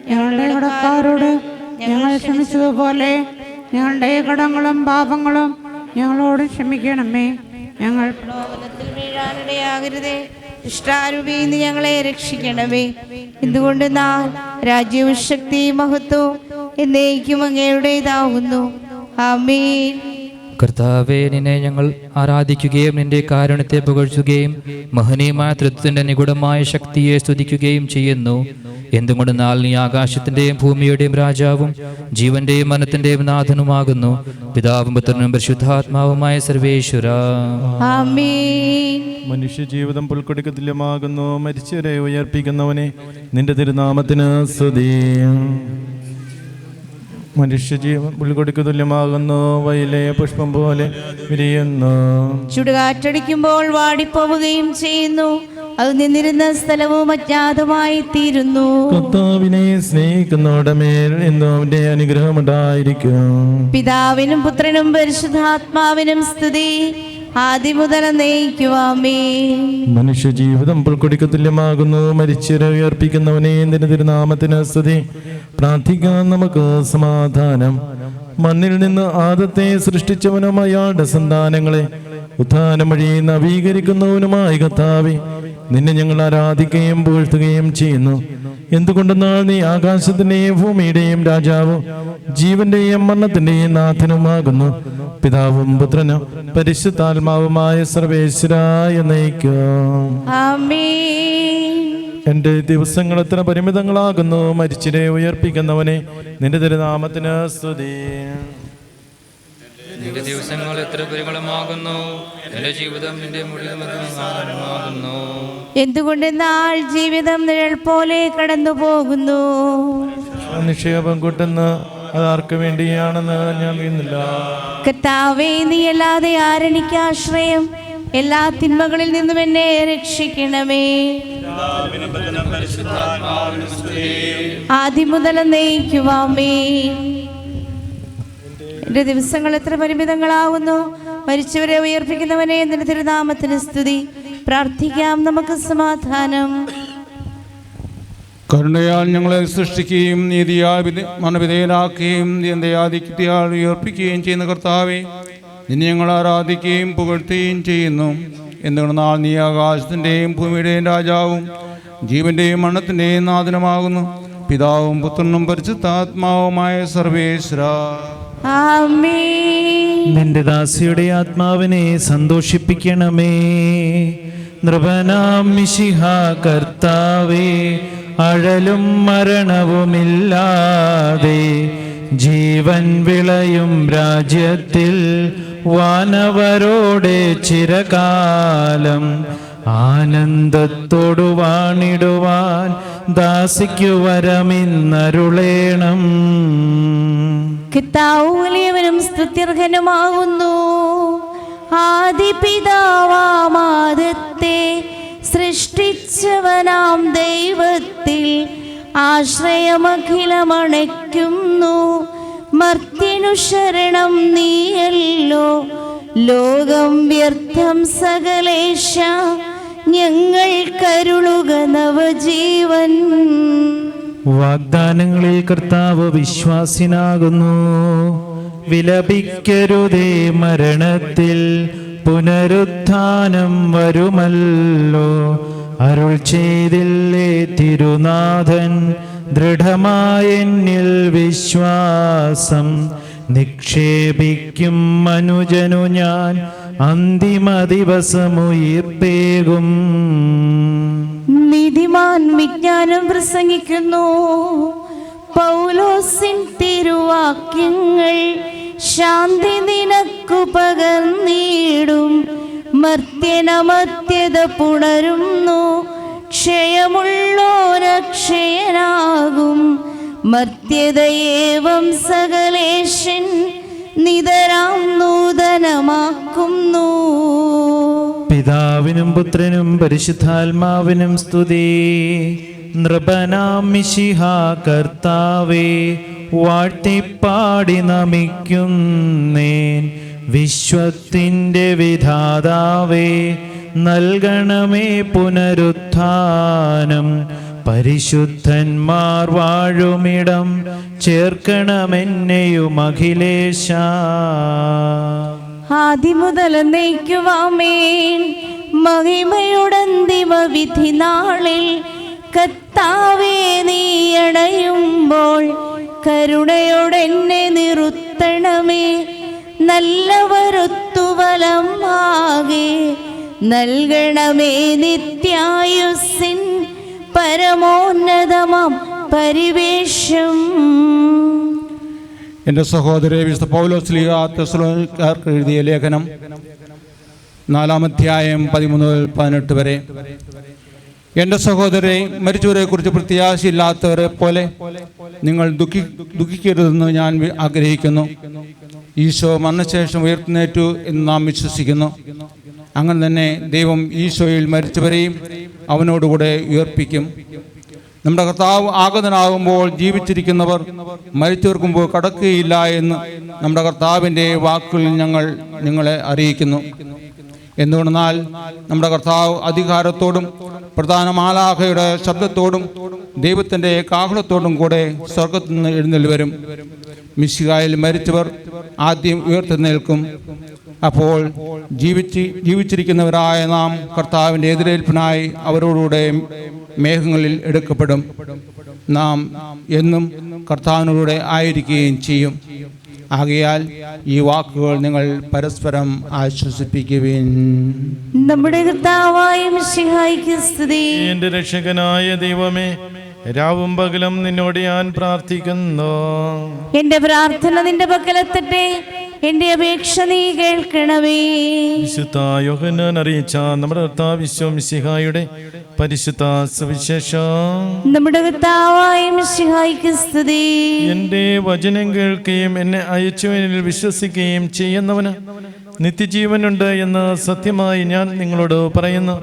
ഞങ്ങളുടെ കടക്കാരോട് ഞങ്ങൾ ക്ഷമിച്ചതുപോലെ ഞങ്ങളുടെ കടങ്ങളും പാപങ്ങളും ഞങ്ങളോട് ക്ഷമിക്കണമേ. ഞങ്ങൾ പ്രലോഭനത്തിൽ വീഴാനിടയാകരുതേ. ദുഷ്ടാരൂപിയിൽ ഞങ്ങളെ രക്ഷിക്കണമേ. എന്തുകൊണ്ട് രാജ്യവും ശക്തിയും മഹത്വവും എന്നേക്കും അങ്ങയുടേതാകുന്നു. ആമേൻ. കർത്താവേ, നിന്നെ ഞങ്ങൾ ആരാധിക്കുകയും നിന്റെ കാരുണ്യത്തെ പുകഴ്ത്തുകയും മഹനീയമായ തൃത്വത്തിന്റെ നിഗൂഢമായ ശക്തിയെ സ്തുതിക്കുകയും ചെയ്യുന്നു. എന്തുകൊണ്ടെന്നാൽ നീ ആകാശത്തിന്റെയും ഭൂമിയുടെയും രാജാവും ജീവന്റെയും മനത്തിന്റെയും നാഥനുമാകുന്നു. പിതാവും പുത്രനും പരിശുദ്ധാത്മാവുമായ സർവേശ്വര. ആമേൻ. മനുഷ്യജീവിതം പുൽക്കൊടിക്ക് തുല്യമാകുന്നു. മരിച്ചവരെ ഉയർപ്പിക്കുന്നവനെ, നിന്റെ തിരുനാമത്തിന് സ്തുതി. മനുഷ്യജീവൻ പുൽക്കൊടിക്ക് തുല്യമാകുന്നു. വയലെ പുഷ്പം പോലെ വിരിയുന്നു. ചുടുകാറ്റടിക്കുമ്പോൾ വാടിപ്പോവുകയും ചെയ്യുന്നു. അത് നിന്നിരുന്ന സ്ഥലവും അജ്ഞാതമായി തീരുന്നു. കർത്താവിനെ സ്നേഹിക്കുന്നവരുടെ മേൽ എന്നും അവന്റെ അനുഗ്രഹമുണ്ടായിരിക്കും. പിതാവിനും പുത്രനും പരിശുദ്ധാത്മാവിനും സ്തുതി, ആദ്യം മുതൽ എന്നേക്കുവാമേ. മനുഷ്യജീവിതം പുൽക്കൊടിക്ക് തുല്യമാകുന്നു. മരിച്ചവരെ ഉയർപ്പിക്കുന്നവനെ, നിന്റെ തിരുനാമത്തിന് സ്തുതി. പ്രാർത്ഥിക്കാൻ നമുക്ക് സമാധാനം. മണ്ണിൽ നിന്ന് ആദത്തെ സൃഷ്ടിച്ചവനും അയാളുടെ സന്താനങ്ങളെ ഉത്ഥാനം വഴി നവീകരിക്കുന്നവനുമായ കർത്താവേ, നിന്നെ ഞങ്ങൾ ആരാധിക്കുകയും പുകഴ്ത്തുകയും ചെയ്യുന്നു. എന്തുകൊണ്ടെന്നാൽ നീ ആകാശത്തിന്റെയും ഭൂമിയുടെയും രാജാവും ജീവന്റെയും മരണത്തിന്റെയും നാഥനുമാകുന്നു. പിതാവും പുത്രനും പരിശുദ്ധാത്മാവുമായ സർവേശ്വരായ എന്നേക്കും. ആമേൻ. എന്റെ ദിവസങ്ങൾ എത്ര പരിമിതങ്ങളാകുന്നു. മരിച്ചവരെ ഉയർപ്പിക്കുന്നവനെ, നിന്റെ തിരുനാമത്തിന് സ്തുതി. നിന്റെ ദിവസങ്ങൾ എത്ര പരിമളമാകുന്നു. എന്റെ ജീവിതം നിന്റെ മുഴുവനാകുന്നു. എന്തുകൊണ്ടെന്നാൽ ജീവിതം നിഴൽ പോലെ കടന്നു പോകുന്നു. നിക്ഷേപം കൂട്ടുന്ന അതാർക്ക് വേണ്ടിയാണെന്ന് ഞാൻ അറിയുന്നില്ല. കർത്താവേ, നീ അല്ലാതെ ആരെനിക്ക് ആശ്രയം. എല്ലാ തിന്മകളിൽ നിന്നും എന്നെ രക്ഷിക്കണമേ. ആദ്യം മുതൽ എന്നേക്കുവാമേ. എന്റെ ദിവസങ്ങൾ എത്ര പരിമിതങ്ങളാവുന്നു. മരിച്ചവരെ ഉയർപ്പിക്കുന്നവനെ, നിന്റെ തിരുനാമത്തിന് സ്തുതി. പ്രാർത്ഥിക്കാം നമുക്ക് സമാധാനം. കരുണയാൽ ഞങ്ങളെ സൃഷ്ടിക്കുകയും നീതിയാൽ മനവിധേയനാക്കുകയും നിന്റെ ആധിക്യത്താൽ ഉയർപ്പിക്കുകയും ചെയ്യുന്ന കർത്താവെ, നിന്നെ ഞങ്ങൾ ആരാധിക്കുകയും പുകഴ്ത്തുകയും ചെയ്യുന്നു. എന്തുകൊണ്ടെന്നാൽ നീ ആകാശത്തിൻ്റെയും ഭൂമിയുടെയും രാജാവും ജീവന്റെയും മരണത്തിൻ്റെയും നാഥനുമാകുന്നു. പിതാവും പുത്രനും പരിശുദ്ധാത്മാവുമായ സർവേശ്വര. ആമേൻ. നിന്റെ ദാസിയുടെ ആത്മാവിനെ സന്തോഷിപ്പിക്കണമേ. നൃപനാം മിശിഹ കർത്താവേ, അഴലും മരണവുമില്ലാതെ ജീവൻ വിളയും രാജ്യത്തിൽ വാനവരോടെ ചിരകാലം ആനന്ദത്തോടു വാണിടുവാൻ ദാസിക്കു വരമിന്നരുളേണം. കർത്താവ് വലിയവനും സ്തുത്യർഹനുമാകുന്നു. ആദിപിതാവാമാദത്തെ സൃഷ്ടിച്ചവനാം ദൈവത്തിൽ ആശ്രയമഖിലമണയ്ക്കുന്നു. മർത്യനു ശരണം നീയല്ലോ, ലോകം വ്യർത്ഥം സകലേശ, ഞങ്ങൾ കരുളുക നവജീവൻ. വാഗ്ദാനങ്ങളിൽ കർത്താവ് വിശ്വാസിനാകുന്നു. വിലപിക്കരുതേ, മരണത്തിൽ പുനരുത്ഥാനം വരുമല്ലോ. അരുൾ ചെയ്തില്ലേ തിരുനാഥൻ, ദൃഢമായെന്നിൽ വിശ്വാസം നിക്ഷേപിക്കും മനുജനു ഞാൻ അന്തിമ ദിവസമുയിർപ്പേകും. നീതിമാൻ വിജ്ഞാനം പ്രസംഗിക്കുന്നു. പൗലോസിൻ തിരുവാക്യങ്ങൾ ശാന്തി നിനക്കു പകർന്നിടും. മർത്യനമത്യത പുണരുന്നു, ക്ഷയമുള്ളോരക്ഷയനാകും. മർത്യതയേവം സകലേശൻ നിതരാം നൂതനമാക്കുന്നു. പിതാവിനും പുത്രനും പരിശുദ്ധാത്മാവിനും സ്തുതി. നൃപനാം മിശിഹാ കർത്താവേ, വാഴ്ത്തിപ്പാടി നമിക്കുന്നേൻ. വിശ്വത്തിൻ്റെ വിധാതാവേ, നൽകണമേ പുനരുത്ഥാനം. പരിശുദ്ധന്മാർ വാഴുമിടം ചേർക്കണമെന്നെയും അഖിലേശ. ആദിമുതൽ എന്നേക്കുവാമേൻ. മഹിമയുടന്തിമ വിധി നാളിൽ കർത്താവേ നീ അണയുമ്പോൾ കരുണയോടെന്നെ നിറുത്തണമേ. നല്ലവരൊത്തുവലം ആകെ നൽകണമേ നിത്യായുസ്സിൻ പരമോന്നതമാം പരിവേഷം. എൻ്റെ സഹോദരരെ, വിശുദ്ധ പൗലോസ് ശ്ലീഹ തെസ്സലോനിക്കർക്ക് എഴുതിയ ലേഖനം 4-ാം അധ്യായം 13-18 വരെ. എൻ്റെ സഹോദരരെ, മരിച്ചവരെക്കുറിച്ച് പ്രത്യാശയില്ലാത്തവരെ പോലെ നിങ്ങൾ ദുഃഖിക്കരുതെന്ന് ഞാൻ ആഗ്രഹിക്കുന്നു. ഈശോ മരണശേഷം ഉയർത്തുന്നേറ്റു എന്ന് നാം വിശ്വസിക്കുന്നു. അങ്ങനെ തന്നെ ദൈവം ഈശോയിൽ മരിച്ചവരെയും അവനോടുകൂടെ ഉയർപ്പിക്കും. നമ്മുടെ കർത്താവ് ആഗതനാകുമ്പോൾ ജീവിച്ചിരിക്കുന്നവർ മരിച്ചവർക്കും പോയി കടക്കുകയില്ല എന്ന് നമ്മുടെ കർത്താവിൻ്റെ വാക്കുകളിൽ ഞങ്ങൾ നിങ്ങളെ അറിയിക്കുന്നു. എന്തുകൊണ്ടെന്നാൽ നമ്മുടെ കർത്താവ് അധികാരത്തോടും പ്രധാന മാലാഖയുടെ ശബ്ദത്തോടും ദൈവത്തിൻ്റെ കാഹളത്തോടും കൂടെ സ്വർഗത്തിൽ നിന്ന് എഴുന്നള്ളി വരും. മിശിഹായിൽ മരിച്ചവർ ആദ്യം ഉയർത്തെഴുന്നേൽക്കും. അപ്പോൾ ജീവിച്ചിരിക്കുന്നവരായ നാം കർത്താവിൻ്റെ എതിരേൽപ്പിനായി അവരോടുകൂടെ മേഘങ്ങളിൽ എടുക്കപ്പെടും. നാം എന്നും കർത്താവിനോടുകൂടെ ആയിരിക്കുകയും ചെയ്യും. ആകയാൽ ഈ വാക്കുകൾ നിങ്ങൾ പരസ്പരം ആശ്വസിപ്പിക്കുവിൻ. നമ്മുടെ കർത്താവായ മിശിഹായ്ക്ക് സ്തുതി. എന്റെ രക്ഷകനായ ദൈവമേ, രാവും പകലും നിന്നോട് ഞാൻ പ്രാർത്ഥിക്കുന്നു. എന്റെ പ്രാർത്ഥന നിന്റെ പക്കലെത്തട്ടെ, എന്റെ അപേക്ഷ നീ കേൾക്കണമേ. വിശുദ്ധ യോഹന്നാൻ അറിയിച്ച നമ്മുടെ കർത്താവ് ഈശോ മിശിഹായുടെ പരിശുദ്ധ സുവിശേഷം. നമ്മുടെ കർത്താവായ മിശിഹായ്ക്ക് സ്തുതി. എന്റെ വചനം കേൾക്കുകയും എന്നെ അയച്ചവനിൽ വിശ്വസിക്കുകയും ചെയ്യുന്നവന് നിത്യജീവനുണ്ട് എന്ന് സത്യമായി ഞാൻ നിങ്ങളോട് പറയുന്നു.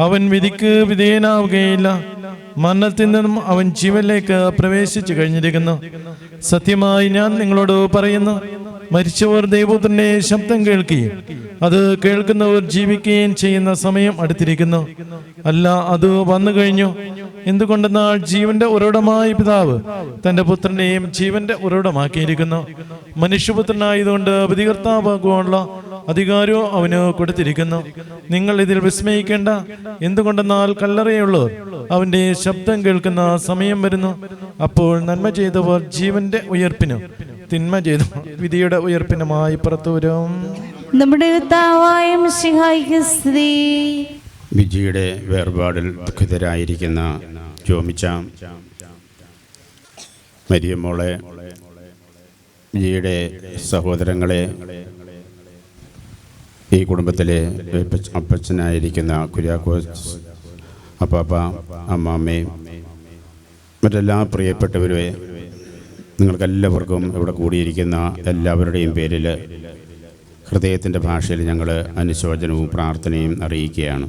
അവൻ വിധിക്ക് വിധേയനാവുകയില്ല, മരണത്തിൽ നിന്നും അവൻ ജീവനിലേക്ക് പ്രവേശിച്ചു കഴിഞ്ഞിരിക്കുന്നു. സത്യമായി ഞാൻ നിങ്ങളോട് പറയുന്നു, മരിച്ചവർ ദൈവപുത്രന്റെ ശബ്ദം കേൾക്കുകയും അത് കേൾക്കുന്നവർ ജീവിക്കുകയും ചെയ്യുന്ന സമയം അടുത്തിരിക്കുന്നു. അല്ല, അത് വന്നു കഴിഞ്ഞു. എന്തുകൊണ്ടെന്നാൽ ജീവന്റെ ഉറവിടമായ പിതാവ് തന്റെ പുത്രനെയും ജീവന്റെ ഉറവിടമാക്കിയിരിക്കുന്നു. മനുഷ്യപുത്രനായതുകൊണ്ട് വിധികർത്താവാകുവാനുള്ള അധികാരവും അവന് കൊടുത്തിരിക്കുന്നു. നിങ്ങൾ ഇതിൽ വിസ്മയിക്കേണ്ട. എന്തുകൊണ്ടെന്നാൽ കല്ലറയുള്ളവർ അവന്റെ ശബ്ദം കേൾക്കുന്ന സമയം വരുന്നു. അപ്പോൾ നന്മ ചെയ്തവർ ജീവന്റെ ഉയർപ്പിനും തിന്മ ചെയ്ത വിധിയുടെ ഉയർപ്പിനുമായി പുറത്തു വരും. നമ്മുടെ കർത്താവായ മിശിഹായ്ക്ക് സ്തുതി. വിജിയുടെ വേർപാടിൽ ദുഃഖിതരായിരിക്കുന്ന ജോമിച്ച, മരിയമ്മോളെ, വിജിയുടെ സഹോദരങ്ങളെ, ഈ കുടുംബത്തിലെ അപ്പച്ചനായിരിക്കുന്ന കുര്യാക്കോസ് അപ്പാപ്പ, അമ്മാമ്മേ, മറ്റെല്ലാ പ്രിയപ്പെട്ടവരെ, നിങ്ങൾക്കെല്ലാവർക്കും ഇവിടെ കൂടിയിരിക്കുന്ന എല്ലാവരുടെയും പേരിൽ ഹൃദയത്തിൻ്റെ ഭാഷയിൽ ഞങ്ങൾ അനുശോചനവും പ്രാർത്ഥനയും അറിയിക്കുകയാണ്.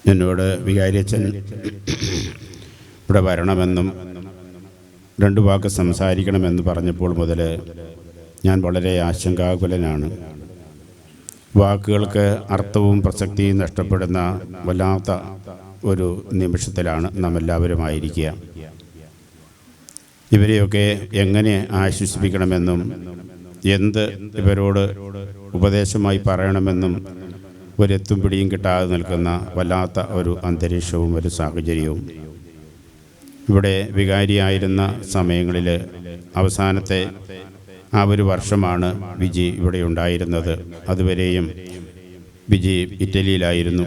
എന്നോട് വികാരിയച്ഛൻ ഇവിടെ വരണമെന്നും 2 വാക്ക് സംസാരിക്കണമെന്ന് പറഞ്ഞപ്പോൾ മുതൽ ഞാൻ വളരെ ആശങ്കാകുലനാണ്. വാക്കുകൾക്ക് അർത്ഥവും പ്രസക്തിയും നഷ്ടപ്പെടുന്ന വല്ലാത്ത ഒരു നിമിഷത്തിലാണ് നാം എല്ലാവരും ആയിരിക്കുക. ഇവരെയൊക്കെ എങ്ങനെ ആശ്വസിപ്പിക്കണമെന്നും എന്ത് ഇവരോട് ഉപദേശമായി പറയണമെന്നും ഒരെത്തും പിടിയും കിട്ടാതെ നിൽക്കുന്ന വല്ലാത്ത ഒരു അന്തരീക്ഷവും ഒരു സാഹചര്യവും. ഇവിടെ വികാരിയായിരുന്ന സമയങ്ങളിൽ അവസാനത്തെ ആ ഒരു വർഷമാണ് വിജി ഇവിടെ ഉണ്ടായിരുന്നത്. അതുവരെയും വിജി ഇറ്റലിയിലായിരുന്നു.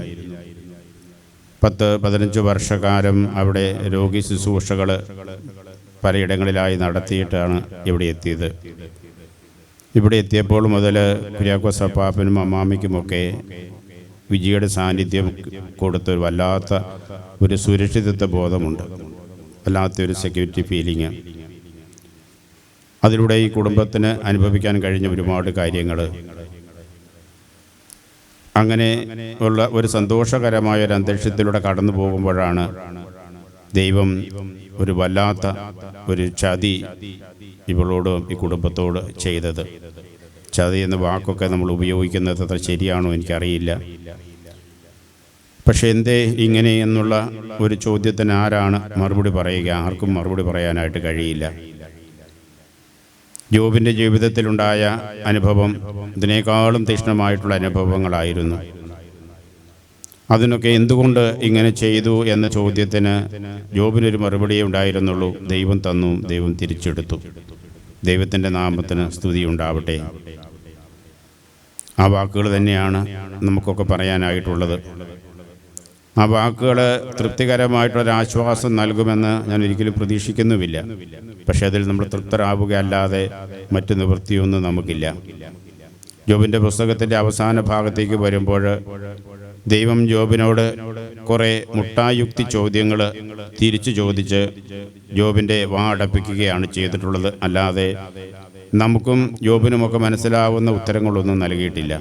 10-15 വർഷക്കാലം അവിടെ രോഗി ശുശ്രൂഷകൾ പലയിടങ്ങളിലായി നടത്തിയിട്ടാണ് ഇവിടെ എത്തിയത്. ഇവിടെ എത്തിയപ്പോൾ മുതൽ കുര്യാക്കോസ് അപ്പാപ്പനും അമ്മാമ്മയ്ക്കുമൊക്കെ വിജിയുടെ സാന്നിധ്യം കൊടുത്തൊരു വല്ലാത്ത ഒരു സുരക്ഷിതത്വ ബോധമുണ്ട്, വല്ലാത്തൊരു സെക്യൂരിറ്റി ഫീലിങ്. അതിലൂടെ ഈ കുടുംബത്തിന് അനുഭവിക്കാൻ കഴിഞ്ഞ ഒരുപാട് കാര്യങ്ങൾ, അങ്ങനെ ഉള്ള ഒരു സന്തോഷകരമായ ഒരു അന്തരീക്ഷത്തിലൂടെ കടന്നു പോകുമ്പോഴാണ് ദൈവം ഒരു വല്ലാത്ത ഒരു ചതി ഇവളോടും ഈ കുടുംബത്തോട് ചെയ്തത്. ചതി എന്ന വാക്കൊക്കെ നമ്മൾ ഉപയോഗിക്കുന്നത് അത്ര ശരിയാണോ എനിക്കറിയില്ല. പക്ഷെ എന്തേ ഇങ്ങനെ എന്നുള്ള ഒരു ചോദ്യത്തിന് ആരാണ് മറുപടി പറയുക? ആർക്കും മറുപടി പറയാനായിട്ട് കഴിയില്ല. ജോബിൻ്റെ ജീവിതത്തിലുണ്ടായ അനുഭവം ഇതിനേക്കാളും തീക്ഷ്ണമായിട്ടുള്ള അനുഭവങ്ങളായിരുന്നു. അതിനൊക്കെ എന്തുകൊണ്ട് ഇങ്ങനെ ചെയ്തു എന്ന ചോദ്യത്തിന് ജോബിനൊരു മറുപടിയേ ഉണ്ടായിരുന്നുള്ളൂ: ദൈവം തന്നു, ദൈവം തിരിച്ചെടുത്തു. ദൈവത്തിൻ്റെ നാമത്തിന് സ്തുതി ഉണ്ടാവട്ടെ. ആ വാക്കുകൾ തന്നെയാണ് നമുക്കൊക്കെ പറയാനായിട്ടുള്ളത്. ആ വാക്കുകൾ തൃപ്തികരമായിട്ടൊരാശ്വാസം നൽകുമെന്ന് ഞാൻ ഒരിക്കലും പ്രതീക്ഷിക്കുന്നുമില്ല. പക്ഷേ അതിൽ നമ്മൾ തൃപ്തരാവുകയല്ലാതെ മറ്റു നിവൃത്തിയൊന്നും നമുക്കില്ല. ജോബിൻ്റെ പുസ്തകത്തിൻ്റെ അവസാന ഭാഗത്തേക്ക് വരുമ്പോൾ ദൈവം ജോബിനോട് കുറേ മുട്ടായുക്തി ചോദ്യങ്ങൾ തിരിച്ചു ചോദിച്ച് ജോബിൻ്റെ വാ അടപ്പിക്കുകയാണ് ചെയ്തിട്ടുള്ളത്. അല്ലാതെ നമുക്കും ജോബിനുമൊക്കെ മനസ്സിലാവുന്ന ഉത്തരങ്ങളൊന്നും നൽകിയിട്ടില്ല.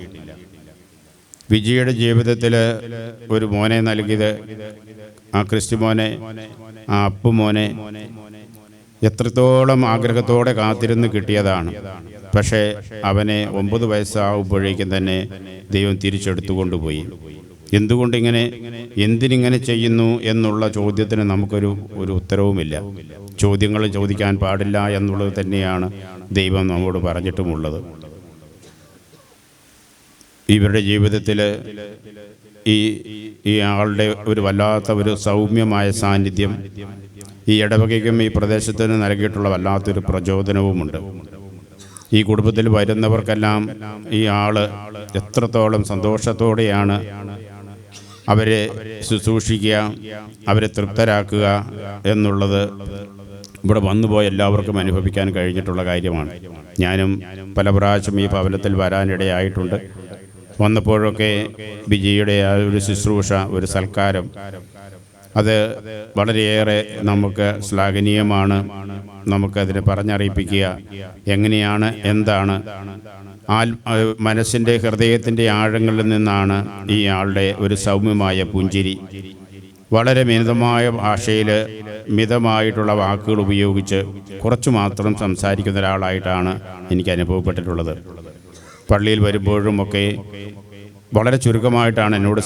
വിജിയുടെ ജീവിതത്തിൽ ഒരു മോനെ നൽകിയത്, ആ ക്രിസ്തുമോനെ, ആ അപ്പുമോനെ എത്രത്തോളം ആഗ്രഹത്തോടെ കാത്തിരുന്ന് കിട്ടിയതാണ്. പക്ഷേ അവനെ 9 വയസ്സാവുമ്പോഴേക്കും തന്നെ ദൈവം തിരിച്ചെടുത്തു കൊണ്ടുപോയി. എന്തിനിങ്ങനെ ചെയ്യുന്നു എന്നുള്ള ചോദ്യത്തിന് നമുക്കൊരു ഉത്തരവുമില്ല. ചോദ്യങ്ങൾ ചോദിക്കാൻ പാടില്ല എന്നുള്ളത് തന്നെയാണ് ദൈവം നമ്മോട് പറഞ്ഞിട്ടുമുള്ളത്. ഇവരുടെ ജീവിതത്തിൽ ഈ ആളുടെ ഒരു വല്ലാത്ത ഒരു സൗമ്യമായ സാന്നിധ്യം ഈ ഇടവകയ്ക്കും ഈ പ്രദേശത്തിന് നൽകിയിട്ടുള്ള വല്ലാത്തൊരു പ്രചോദനവുമുണ്ട്. ഈ കുടുംബത്തിൽ വരുന്നവർക്കെല്ലാം ഈ ആള് എത്രത്തോളം സന്തോഷത്തോടെയാണ് അവരെ ശുശ്രൂഷിക്കുക, അവരെ തൃപ്തരാക്കുക എന്നുള്ളത് ഇവിടെ വന്നുപോയ എല്ലാവർക്കും അനുഭവിക്കാൻ കഴിഞ്ഞിട്ടുള്ള കാര്യമാണ്. ഞാനും പല പ്രാവശ്യം ഈ ഭവനത്തിൽ വരാനിടയായിട്ടുണ്ട്. വന്നപ്പോഴൊക്കെ വിജയുടെ ആ ഒരു ശുശ്രൂഷ, ഒരു സൽക്കാരം, അത് വളരെയേറെ നമുക്ക് ശ്ലാഘനീയമാണ്. നമുക്കതിനെ പറഞ്ഞറിയിപ്പിക്കുക എങ്ങനെയാണ്, എന്താണ് മനസ്സിൻ്റെ ഹൃദയത്തിൻ്റെ ആഴങ്ങളിൽ നിന്നാണ് ഈ ആളുടെ ഒരു സൗമ്യമായ പുഞ്ചിരി. വളരെ മിതമായ ഭാഷയിൽ മിതമായിട്ടുള്ള വാക്കുകൾ ഉപയോഗിച്ച് കുറച്ചു മാത്രം സംസാരിക്കുന്ന ഒരാളായിട്ടാണ് എനിക്ക് അനുഭവപ്പെട്ടിട്ടുള്ളത്. പള്ളിയിൽ വരുമ്പോഴുമൊക്കെ വളരെ ചുരുക്കമായിട്ടാണ് എന്നോട്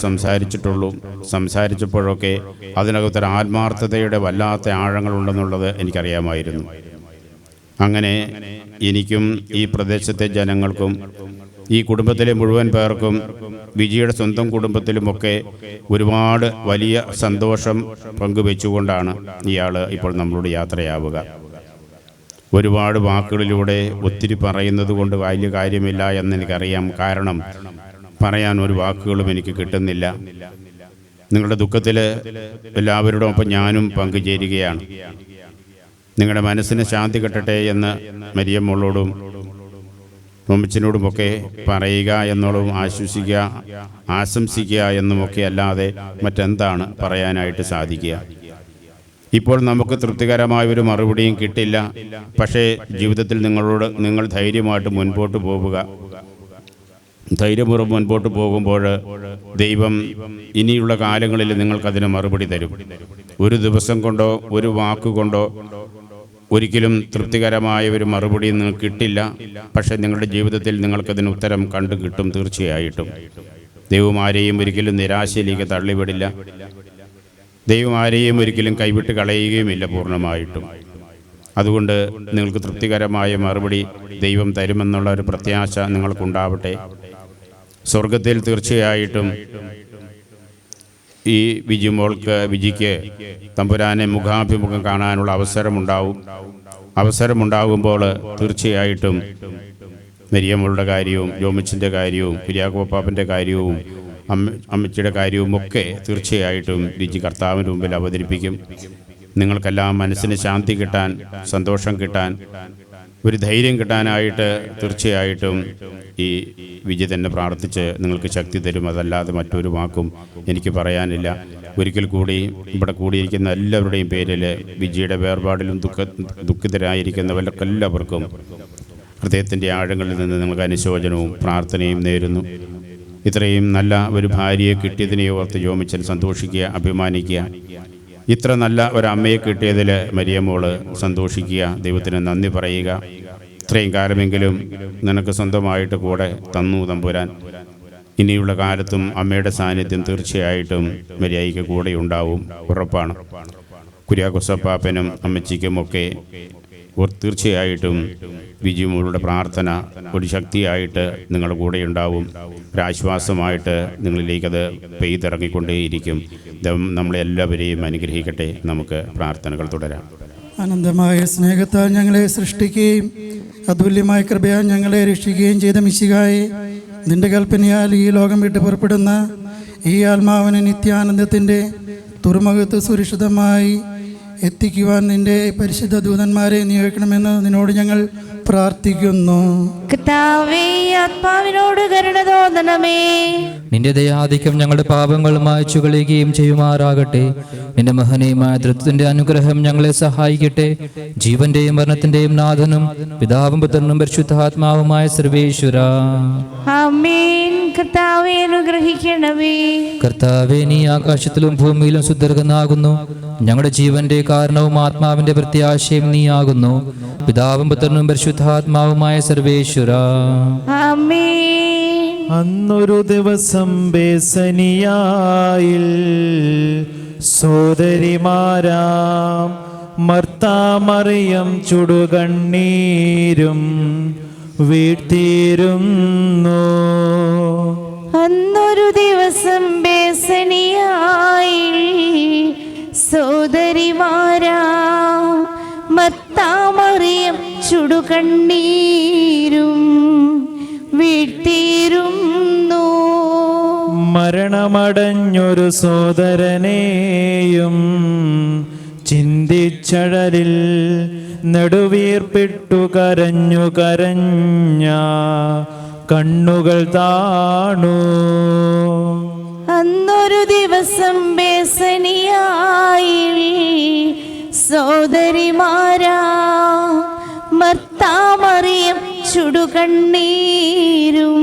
സംസാരിച്ചപ്പോഴൊക്കെ അതിനകത്തൊരു ആത്മാർത്ഥതയുടെ വല്ലാത്ത ആഴങ്ങളുണ്ടെന്നുള്ളത് എനിക്കറിയാമായിരുന്നു. അങ്ങനെ എനിക്കും ഈ പ്രദേശത്തെ ജനങ്ങൾക്കും ഈ കുടുംബത്തിലെ മുഴുവൻ പേർക്കും വിജിയുടെ സ്വന്തം കുടുംബത്തിലുമൊക്കെ ഒരുപാട് വലിയ സന്തോഷം പങ്കുവെച്ചുകൊണ്ടാണ് ഇയാൾ ഇപ്പോൾ നമ്മളോട് യാത്രയാവുക. ഒരുപാട് വാക്കുകളിലൂടെ ഒത്തിരി പറയുന്നത് കൊണ്ട് വലിയ കാര്യമില്ല എന്നെനിക്കറിയാം. കാരണം പറയാൻ ഒരു വാക്കുകളും എനിക്ക് കിട്ടുന്നില്ല. നിങ്ങളുടെ ദുഃഖത്തിൽ എല്ലാവരോടൊപ്പം ഞാനും പങ്കുചേരുകയാണ്. നിങ്ങളുടെ മനസ്സിന് ശാന്തി കിട്ടട്ടെ എന്ന് മരിയമ്മോളോടും മമ്മച്ചിനോടുമൊക്കെ പറയുക എന്നുള്ളതും ആശ്വസിക്കുക, ആശംസിക്കുക എന്നുമൊക്കെ അല്ലാതെ മറ്റെന്താണ് പറയാനായിട്ട് സാധിക്കുക? ഇപ്പോൾ നമുക്ക് തൃപ്തികരമായ ഒരു മറുപടിയും കിട്ടില്ല. പക്ഷേ ജീവിതത്തിൽ നിങ്ങൾ ധൈര്യമായിട്ട് മുൻപോട്ട് പോവുക. ധൈര്യപൂർവ്വം മുൻപോട്ട് പോകുമ്പോൾ ദൈവം ഇനിയുള്ള കാലങ്ങളിൽ നിങ്ങൾക്കതിന് മറുപടി തരും. ഒരു ദിവസം കൊണ്ടോ ഒരു വാക്കുകൊണ്ടോ ഒരിക്കലും തൃപ്തികരമായ ഒരു മറുപടി നിങ്ങൾക്ക് കിട്ടില്ല. പക്ഷേ നിങ്ങളുടെ ജീവിതത്തിൽ നിങ്ങൾക്കതിന് ഉത്തരം കണ്ടു കിട്ടും തീർച്ചയായിട്ടും. ദൈവം ആരെയും ഒരിക്കലും നിരാശയിലേക്ക് തള്ളിവിടില്ല. ദൈവം ആരെയും ഒരിക്കലും കൈവിട്ട് കളയുകയുമില്ല പൂർണ്ണമായിട്ടും. അതുകൊണ്ട് നിങ്ങൾക്ക് തൃപ്തികരമായ മറുപടി ദൈവം തരുമെന്നുള്ള ഒരു പ്രത്യാശ നിങ്ങൾക്കുണ്ടാവട്ടെ. സ്വർഗത്തിൽ തീർച്ചയായിട്ടും ഈ വിജിക്ക് തമ്പുരാനെ മുഖാഭിമുഖം കാണാനുള്ള അവസരമുണ്ടാകുമ്പോൾ തീർച്ചയായിട്ടും മരിയമ്മളുടെ കാര്യവും ജോമിച്ചിൻ്റെ കാര്യവും കുര്യാക്കോപ്പാപ്പൻ്റെ കാര്യവും അമ്മച്ചിയുടെ കാര്യവും ഒക്കെ തീർച്ചയായിട്ടും വിജി കർത്താവിൻ്റെ മുമ്പിൽ അവതരിപ്പിക്കും. നിങ്ങൾക്കെല്ലാം മനസ്സിന് ശാന്തി കിട്ടാൻ, സന്തോഷം കിട്ടാൻ, ഒരു ധൈര്യം കിട്ടാനായിട്ട് തീർച്ചയായിട്ടും ഈ വിജി തന്നെ പ്രാർത്ഥിച്ച് നിങ്ങൾക്ക് ശക്തി തരും. അതല്ലാതെ മറ്റൊരു വാക്കും എനിക്ക് പറയാനില്ല. ഒരിക്കൽ കൂടി ഇവിടെ കൂടിയിരിക്കുന്ന എല്ലാവരുടെയും പേരിൽ വിജിയുടെ വേർപാടിലും ദുഃഖിതരായിരിക്കുന്നവർക്കെല്ലാവർക്കും ഹൃദയത്തിൻ്റെ ആഴങ്ങളിൽ നിന്ന് നിങ്ങൾക്ക് അനുശോചനവും പ്രാർത്ഥനയും നേരുന്നു. ഇത്രയും നല്ല ഒരു ഭാര്യയെ കിട്ടിയതിനെ ഓർത്ത് ജോമിച്ചൻ സന്തോഷിക്കുക, അഭിമാനിക്കുക. ഇത്ര നല്ല ഒരമ്മയെ കിട്ടിയതിൽ മരിയമ്മോള് സന്തോഷിക്കുക, ദൈവത്തിന് നന്ദി പറയുക. ഇത്രയും കാലമെങ്കിലും നിനക്ക് സ്വന്തമായിട്ട് കൂടെ തന്നു തമ്പുരാൻ. ഇനിയുള്ള കാലത്തും അമ്മയുടെ സാന്നിധ്യം തീർച്ചയായിട്ടും മരിയയ്ക്ക് കൂടെ ഉണ്ടാവും, ഉറപ്പാണ്. കുര്യാക്കോസപ്പാപ്പനും അമ്മച്ചിക്കുമൊക്കെ തീർച്ചയായിട്ടും വിജിമോളുടെ പ്രാർത്ഥന ഒരു ശക്തിയായിട്ട് നിങ്ങളുടെ കൂടെ ഉണ്ടാവും, ഒരാശ്വാസമായിട്ട് നിങ്ങളിലേക്കത് പെയ്തിറങ്ങിക്കൊണ്ടേയിരിക്കും. നമ്മളെല്ലാവരെയും അനുഗ്രഹിക്കട്ടെ. നമുക്ക് പ്രാർത്ഥനകൾ തുടരാം. അനന്തമായ സ്നേഹത്താൽ ഞങ്ങളെ സൃഷ്ടിക്കുകയും അതുല്യമായ കൃപയാൽ ഞങ്ങളെ രക്ഷിക്കുകയും ചെയ്ത മിശിഹായെ, നിന്റെ കൽപ്പനയാൽ ഈ ലോകം വിട്ട് പുറപ്പെടുന്ന ഈ ആത്മാവിനെ നിത്യാനന്ദത്തിൻ്റെ തുറമുഖത്ത് സുരക്ഷിതമായി എത്തിക്കുവാൻ നിന്റെ പരിശുദ്ധ ദൂതന്മാരെ നിയോഗിക്കണമെന്ന് നിന്നോട് ഞങ്ങൾ പ്രാർത്ഥിക്കുന്നു. കർത്താവേ, ആത്മാവിനോട് കരുണ തോന്നണമേ. നിന്റെ ദയാധിക്യം ഞങ്ങളുടെ പാപങ്ങൾ മായ്ച്ചു കളയുകയും ചെയ്യുമാറാകട്ടെ. നിന്റെ മഹനീയമായ തൃത്വത്തിന്റെ അനുഗ്രഹം ഞങ്ങളെ സഹായിക്കട്ടെ. ജീവന്റെയും മരണത്തിന്റെയും നാഥനും പിതാവും പുത്രനും പരിശുദ്ധാത്മാവുമായ സർവേശ്വര, ആമേൻ. കർത്താവേ, അനുഗ്രഹിക്കണമേ. കർത്താവേ, നീ ആകാശത്തിലും ഭൂമിയിലും സുദീർഘനാകുന്നു. ഞങ്ങളുടെ ജീവന്റെ കാരണവും ആത്മാവിന്റെ പ്രത്യാശയും നീ ആകുന്നു. പിതാവും പുത്രനും പരിശുദ്ധാത്മാവുമായ സർവേശ്വര, ആമേൻ. അന്നൊരു ദിവസം ബേസനിയായിൽ സോദരിമാരാം മർത്താമറിയം ചുടുകണ്ണീരും വീഴ്ത്തിയിരുന്നു. അന്നൊരു ദിവസം ബേസനിയായിൽ സോദരിമാരാ മർത്താമറിയം ചുടുകണ്ണീരും വീഴ്ത്തിയിരുന്നു. മരണമടഞ്ഞൊരു സോദരനെയും ചിന്തിച്ചഴലിൽ നെടുവീർപ്പിട്ടു കരഞ്ഞു കണ്ണുകൾ താണു. അന്നൊരു ദിവസം ബേസനിയായിൽ സോദരിമാരാ മർത്താമറിയം ചുടുകണ്ണീരും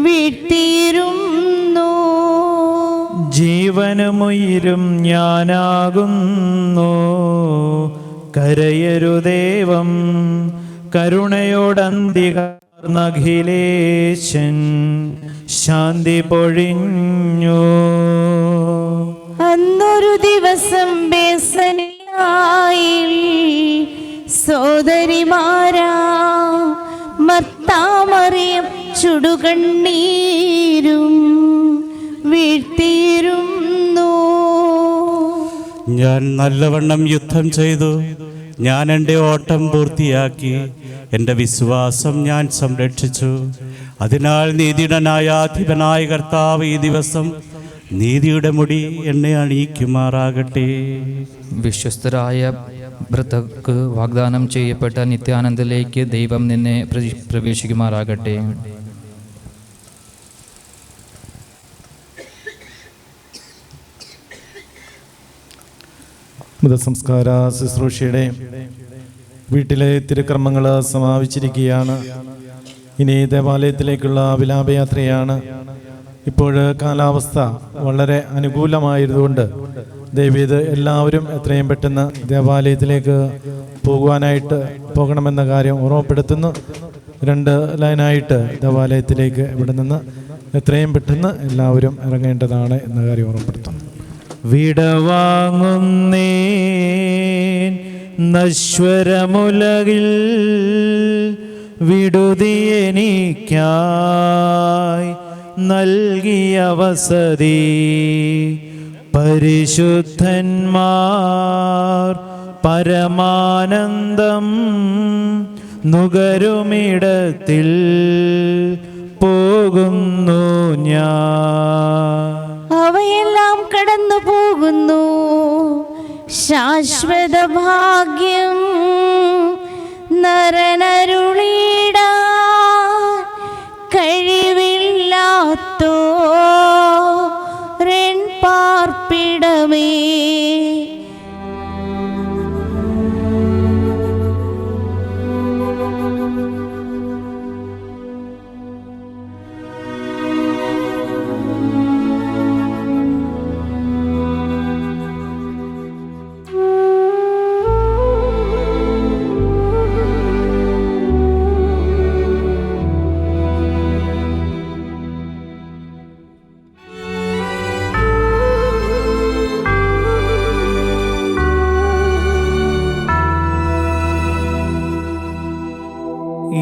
വീഴ്ത്തിയിരുന്നു. ജീവനുമുയിരും ഞാനാകുന്നു, കരയരുദേവം കരുണയോടന്തികാർന്നഖിലേശൻ ശാന്തി പൊഴിഞ്ഞു. അന്നൊരു ദിവസം ബേസനിയായിൽ സോദരിമാരാ മർത്താമറിയം ചുടുകണ്ണീരും വീഴ്ത്തിയിരുന്നു. ഞാൻ നല്ലവണ്ണം യുദ്ധം ചെയ്തു, ഞാൻ എൻ്റെ ഓട്ടം പൂർത്തിയാക്കി, എൻ്റെ വിശ്വാസം ഞാൻ സംരക്ഷിച്ചു. അതിനാൽ നീതിയുടനായ അധിപനായ കർത്താവ് ഈ ദിവസം നീതിയുടെ മുടി എന്നെ അണിയിക്കുമാറാകട്ടെ. വിശ്വസ്തരായ ഭർത്തക്ക് വാഗ്ദാനം ചെയ്യപ്പെട്ട നിത്യാനന്ദത്തിലേക്ക് ദൈവം നിന്നെ പ്രവേശിക്കുമാറാകട്ടെ. മൃതസംസ്കാര ശുശ്രൂഷയുടെ വീട്ടിലെ തിരുക്കർമ്മങ്ങൾ സമാപിച്ചിരിക്കുകയാണ്. ഇനി ദേവാലയത്തിലേക്കുള്ള വിലാപയാത്രയാണ്. ഇപ്പോൾ കാലാവസ്ഥ വളരെ അനുകൂലമായതുകൊണ്ട് ദയവേത് എല്ലാവരും എത്രയും പെട്ടെന്ന് ദേവാലയത്തിലേക്ക് പോകണമെന്ന കാര്യം ഓർമ്മപ്പെടുത്തുന്നു. 2 ലൈനായിട്ട് ദേവാലയത്തിലേക്ക് ഇവിടെ നിന്ന് എത്രയും പെട്ടെന്ന് എല്ലാവരും ഇറങ്ങേണ്ടതാണ് എന്ന കാര്യം ഓർമ്മപ്പെടുത്തുന്നു. വിടവാങ്ങുന്നേ നശ്വരമുലകിൽ വിടുതിയെനിക്കായി നൽകിയ വസതി പരിശുദ്ധന്മാർ പരമാനന്ദം നുകരുമിടത്തിൽ പോകുന്നു ഞാൻ. അവയെല്ലാം കടന്നു പോകുന്നു. ശാശ്വത ഭാഗ്യം നരനരുളിടാൻ കഴിവില്ലാത്തോരൻ പാർപ്പിടമേ.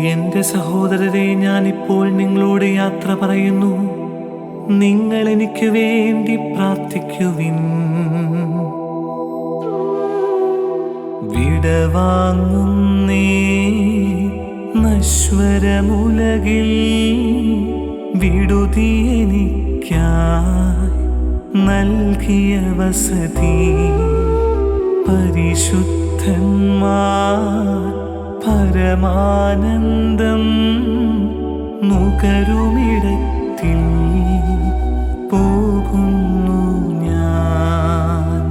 എൻ്റെ സഹോദരരെ, ഞാനിപ്പോൾ നിങ്ങളോട് യാത്ര പറയുന്നു. നിങ്ങൾ എനിക്ക് വേണ്ടി പ്രാർത്ഥിക്കുവിൻ. വിടവാങ്ങുന്നേ നശ്വരമുലകിൽ വിടുതി എനിക്കായി നൽകിയ വസതി പരിശുദ്ധന്മാർ പരമാനന്ദം നുകരുമിടത്തിൽ പോകുന്നു ഞാൻ.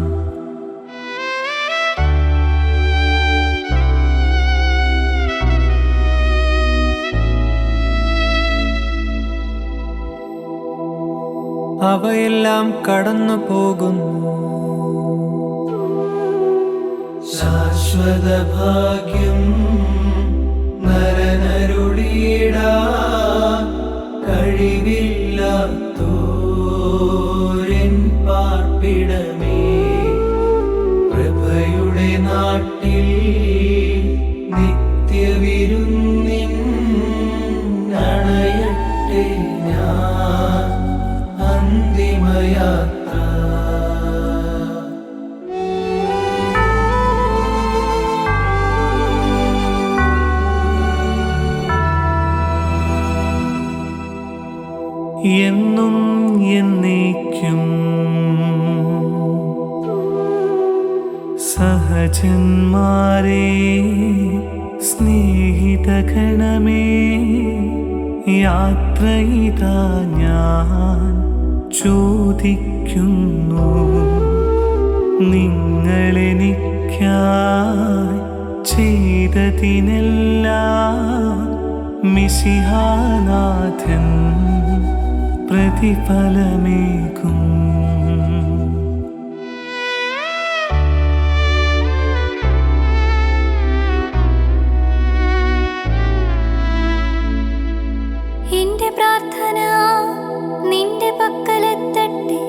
അവയെല്ലാം കടന്നു പോകുന്നു. ശാശ്വത ഭാഗ്യം നരനരുളിടാൻ കഴിവില്ലാത്തോരൻ പാർപ്പിടമേ. പ്രഭയുടെ നാട്ടിൽ നിത്യവിരുന്നിൻ അണയട്ടെ ഞാൻ അന്തിമയാത്ര. എന്നും എന്നേക്കും സഹജന്മാരെ, സ്നേഹിതഗണമേ, യാത്രയിതാ ഞാൻ ചോദിക്കുന്നു. നിങ്ങളെനിക്കായി ചെയ്തതിനെല്ലാം മിശിഹാനാഥൻ പ്രതിഫലമേകും. എന്റെ പ്രാർത്ഥന നിന്റെ പക്കലെത്തട്ടെ.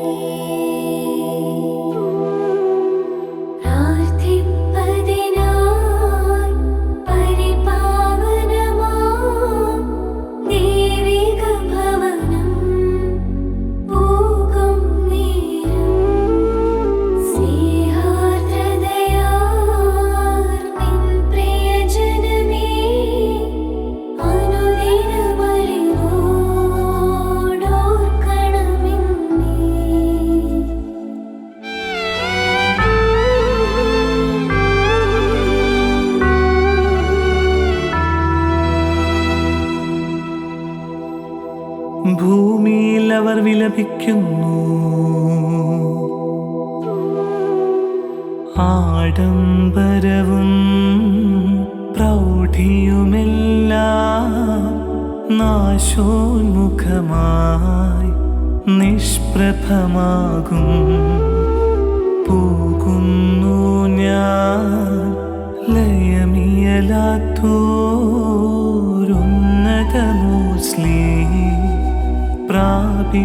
ഭൂമിയിൽ അവർ വിലപിക്കുന്നു. ആഡംബരവും പ്രൗഢിയുമെല്ലാം നാശോന്മുഖമായി നിഷ്പ്രഭമാകും. പോകുന്നു ഞാൻ ലയമിയലാത്തോരുന്നതമോസ്ലി പ്രാപിപ്പതിനായി.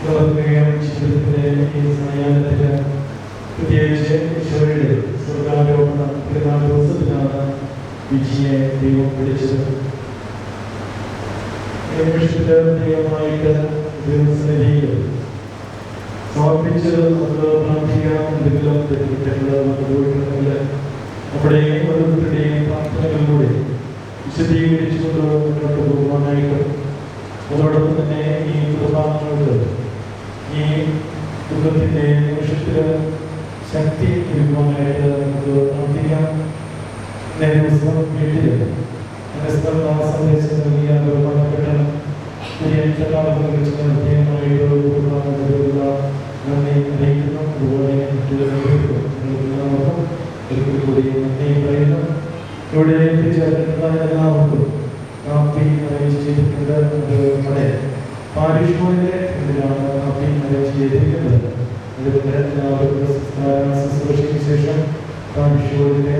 ജീവിതത്തിലെ ഈ സായാഹ്നത്തില് പ്രത്യേകിച്ച് ഈശോയുടെ സ്വർഗാരോപണ പെരുന്നാൾ ദിവസത്തിലാണ് വിജിയെ ദൈവം വിളിച്ചത്. ദൈവമായിട്ട് ദൈവസന്നിധിയിൽ സമർപ്പിച്ച് നമുക്ക് പ്രാർത്ഥിക്കാം. എന്തെങ്കിലും തെറ്റുകൾ പോയിട്ടുണ്ടെങ്കിൽ നമ്മുടെ ഓരോരുത്തരുടെയും പ്രാർത്ഥനകളിലൂടെ വിശദീകരിച്ചുകൊണ്ട് മുന്നോട്ട് പോകുവാനായിട്ട്, അതോടൊപ്പം തന്നെ ഈ കുർബാനകൾക്ക് ഈ ദുഃഖത്തിൻ്റെ നിമിഷത്തിൽ ശക്തി ലഭിക്കുവാനായിട്ട് നമുക്ക് പ്രാർത്ഥിക്കാം. ഇന്നേ ദിവസം വീട്ടിൽ സന്ദേശം നൽകിയ ബഹുമാനപ്പെട്ട നന്ദി അറിയിക്കുന്നു. അതുപോലെ കൂടി നന്ദി പറയുന്നു. ഇവിടെ എത്തിച്ചേർന്നിട്ടുള്ള എല്ലാവർക്കും കാപ്പി അറേഞ്ച് ചെയ്തിട്ടുണ്ട്. നമ്മുടെ പാരിഷോയിലെ ഇതിലാണ് കാപ്പി അറേഞ്ച് ചെയ്തിരിക്കുന്നത്. അതുകൊണ്ട് എല്ലാവർക്കും ശുശ്രൂഷയ്ക്ക് ശേഷം പാരിഷോയിലെ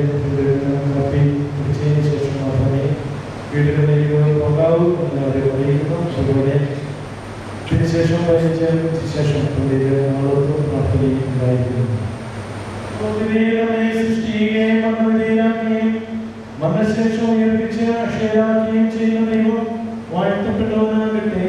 കാപ്പി കുടിച്ചതിന് ശേഷം മാത്രമേ വീടുകളിലേക്ക് പോകാവൂ എന്നവരെ അറിയിക്കുന്നു. അതുപോലെ ഇതിനുശേഷം പരിചയത്തിന് ശേഷം നാളോട്ടും പ്രാർത്ഥനയും ഉണ്ടായിരിക്കുന്നു. സൃഷ്ടിക്കുകയും മരണശേഷം ഉയർപ്പിച്ച് അക്ഷരാക്കുകയും ചെയ്യുന്ന ദൈവം വാഴ്ത്തപ്പെട്ടവനാകട്ടെ.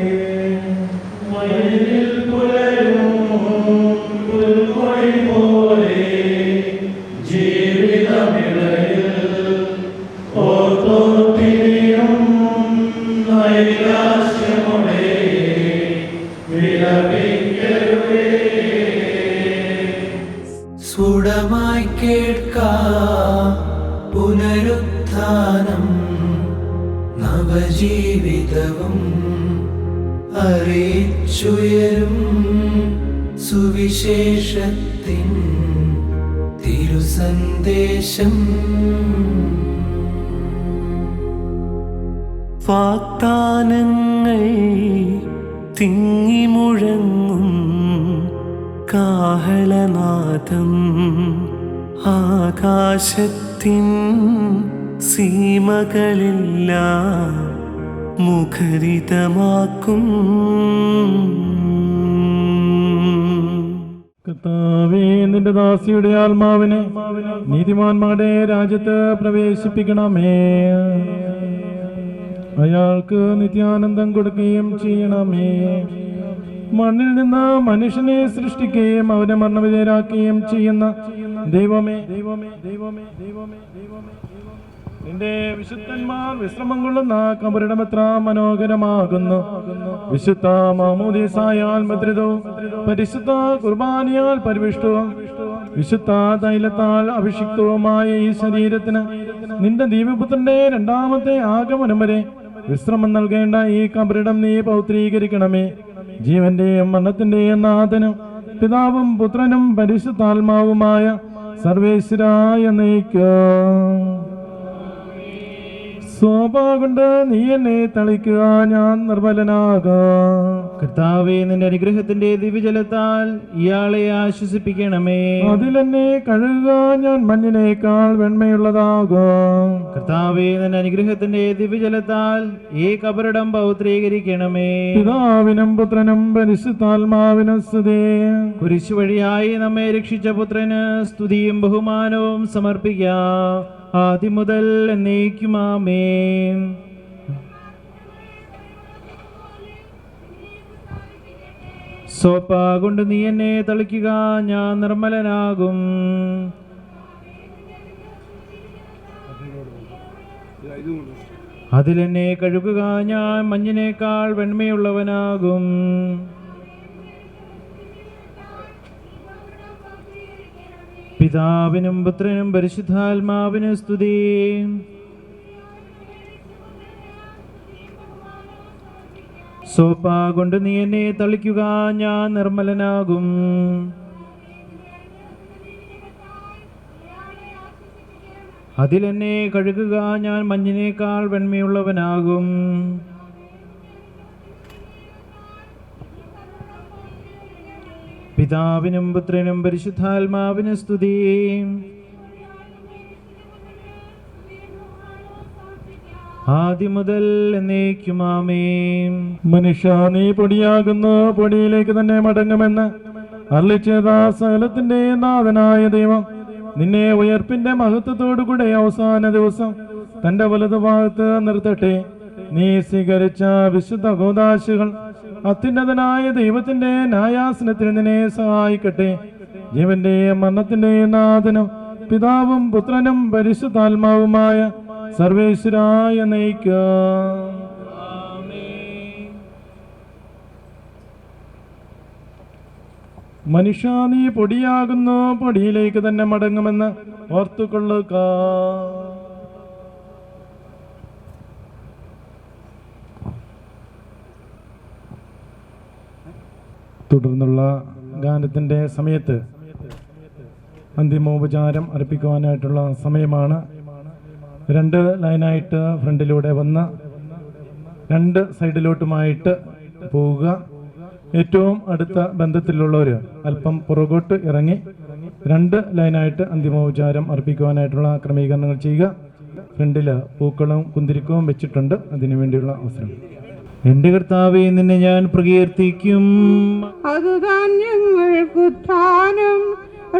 സുടമായി കേൾക്കാം പുനരുത്ഥാനം, നവജീവിതവും അറിയിച്ചുയരും സുവിശേഷത്തിൻ തിരുസന്ദേശം. വാഗ്ദാനങ്ങൾ തിങ്ങിമുഴങ്ങും കാഹളനാദം ആകാശത്തിൻ സീമകളെല്ലാം മുഖരിതമാക്കും. കർത്താവേ, നിന്റെ ദാസിയുടെ ആത്മാവിനെ നീതിമാന്മാരുടെ രാജ്യത്ത് പ്രവേശിപ്പിക്കണമേ. അയാൾക്ക് നിത്യാനന്ദം കൊടുക്കുകയും ചെയ്യണമേ. മണ്ണിൽ നിന്ന് മനുഷ്യനെ സൃഷ്ടിക്കുകയും അവനെ മരണവിധേയരാക്കുകയും ചെയ്യുന്ന ദൈവമേ, ദൈവമേ, ദൈവമേ, ദൈവമേ, ദൈവമേ, നിന്റെ വിശുദ്ധന്മാർ വിശ്രമം കൊള്ളുന്ന കബറിടം എത്ര മനോഹരമാകുന്നു. വിശുദ്ധ മാമോദീസായാൽ മുദ്രിതവും പരിശുദ്ധ കുർബാനയാൽ പരിവിഷ്ടവും വിശുദ്ധ തൈലത്താൽ അഭിഷിക്തവുമായ ഈ ശരീരത്തിന് നിന്റെ ദിവ്യപുത്രന്റെ രണ്ടാമത്തെ ആഗമനം വരെ വിശ്രമം നൽകേണ്ട ഈ കബറിടം നീ പൗത്രീകരിക്കണമേ. ജീവന്റെയും മരണത്തിന്റെയും നാഥനും പിതാവും പുത്രനും പരിശുദ്ധാത്മാവുമായ സർവേശ്വരായ നീക്കം. സ്വഭാ കൊണ്ട് നീ എന്നെ തളിക്കുക, ഞാൻ നിർമ്മലനാകാം. കർത്താവേ, നിന്റെ അനുഗ്രഹത്തിന്റെ ദിവ്യജലത്താൽ ഇയാളെ ആശ്വസിപ്പിക്കണമേ. അതിലെന്നെ കഴുകുക, ഞാൻ മഞ്ഞിനേക്കാൾ വെണ്മയുള്ളതാകും. കർത്താവേ, നിന്റെ അനുഗ്രഹത്തിന്റെ ദിവ്യജലത്താൽ ഈ കബറിടം പൗത്രീകരിക്കണമേ. പിതാവിനും പുത്രനും പരിശുദ്ധാത്മാവിനും സ്തുതി. കുരിശു വഴിയായി നമ്മെ രക്ഷിച്ച പുത്രന് സ്തുതിയും ബഹുമാനവും സമർപ്പിക്കാം, ആദ്യം മുതൽ എന്നേക്കും. ആമേൻ. സോപ്പാ കൊണ്ട് നീ എന്നെ തളിക്കുക, ഞാൻ നിർമ്മലനാകും. അതിലെന്നെ കഴുകുക, ഞാൻ മഞ്ഞിനേക്കാൾ വെണ്മയുള്ളവനാകും. പിതാവിനും പുത്രനും പരിശുദ്ധാത്മാവിനും സ്തുതി. സോപ്പാ കൊണ്ട് നീ എന്നെ തളിക്കുക, ഞാൻ നിർമ്മലനാകും. അതിലെന്നെ കഴുകുക, ഞാൻ മഞ്ഞിനേക്കാൾ വെണ്മയുള്ളവനാകും. പിതാവിനും പുത്രനും പരിശുദ്ധാത്മാവിനും സ്തുതി. ആദ്യം മുതൽ എന്നേക്കും ആമേൻ. മനുഷ്യ നീ പൊടിയാകുന്നു, പൊടിയിലേക്ക് തന്നെ മടങ്ങുമെന്ന് അരുളിച്ചെയ്ത സകലത്തിന്റെ നാഥനായ ദൈവം നിന്നെ ഉയർപ്പിന്റെ മഹത്വത്തോടുകൂടെ അവസാന ദിവസം തന്റെ വലതുഭാഗത്ത് നിർത്തട്ടെ. നീ സ്വീകരിച്ച വിശുദ്ധ കൂദാശകൾ അത്യുന്നതനായ ദൈവത്തിന്റെ ന്യായാസനത്തിൽ നിന്നെ സഹായിക്കട്ടെ. ജീവന്റെയും മരണത്തിന്റെയും നാഥനും പിതാവും പുത്രനും പരിശുദ്ധാത്മാവുമായ സർവേശ്വരായ നയിക്കുക. മനുഷ്യ നീ പൊടിയാകുന്നു, പൊടിയിലേക്ക് തന്നെ മടങ്ങുമെന്ന് ഓർത്തുകൊള്ളുക. തുടർന്നുള്ള ഗാനത്തിൻ്റെ സമയത്ത് അന്തിമോപചാരം അർപ്പിക്കുവാനായിട്ടുള്ള സമയമാണ്. 2 ലൈനായിട്ട് ഫ്രണ്ടിലൂടെ വന്ന് 2 സൈഡിലോട്ടുമായിട്ട് പോവുക. ഏറ്റവും അടുത്ത ബന്ധത്തിലുള്ളവർ അല്പം പുറകോട്ട് ഇറങ്ങി 2 ലൈനായിട്ട് അന്തിമോപചാരം അർപ്പിക്കുവാനായിട്ടുള്ള ക്രമീകരണങ്ങൾ ചെയ്യുക. ഫ്രണ്ടിൽ പൂക്കളും കുന്തിരിക്കവും വെച്ചിട്ടുണ്ട്, അതിനുവേണ്ടിയുള്ള അവസരം. എന്റെ കർത്താവേ, നിന്നെ ഞാൻ പ്രകീർത്തിക്കും. അതുതാൻ ഞങ്ങൾക്ക് ഉത്ഥാനം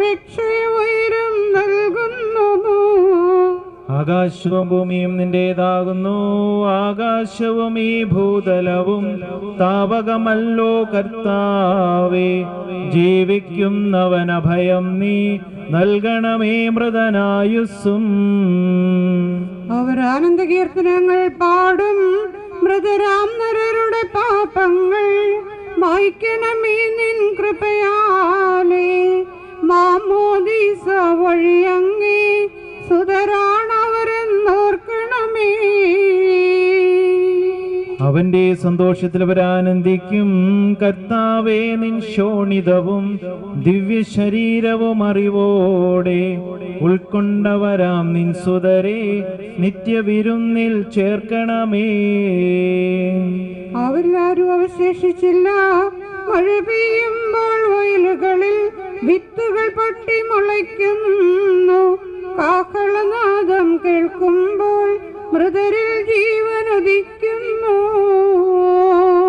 രക്ഷയും നൽകുന്നു. ആകാശവും ഭൂമിയും നിന്റേതാകുന്നു. ആകാശവും ഈ ഭൂതലവും താവകമല്ലോ കർത്താവേ. ജീവിക്കുന്നവൻ അഭയം നീ നൽകണമേ മൃതനായുസ്സും. അവർ ആനന്ദ കീർത്തനങ്ങൾ പാടും. മൃതരാം നരരുടെ പാപങ്ങൾ മായ്ക്കണമേ നിൻ കൃപയാലേ. മാമോദീസ വഴിയങ്ങേ സുതരാണവരെന്നോർക്കണമേ. അവന്റെ സന്തോഷത്തിൽ അവരാനന്ദിക്കും. കർത്താവേ, നിൻ ശോണിതവും ദിവ്യ ശരീരവും അറിവോടെ ഉൾക്കൊണ്ടവരാം നിൻ സുതരെ നിത്യവിരുന്നിൽ ചേർക്കണമേ. അവരിലാരും അവശേഷിച്ചില്ല. മഴ പെയ്യുമ്പോൾ വയലുകളിൽ വിത്തുകൾ പൊട്ടി മുളയ്ക്കുന്നു. കാഹളനാദം കേൾക്കുമ്പോൾ മൃതരിൽ ജീവനുദിക്കുന്നു.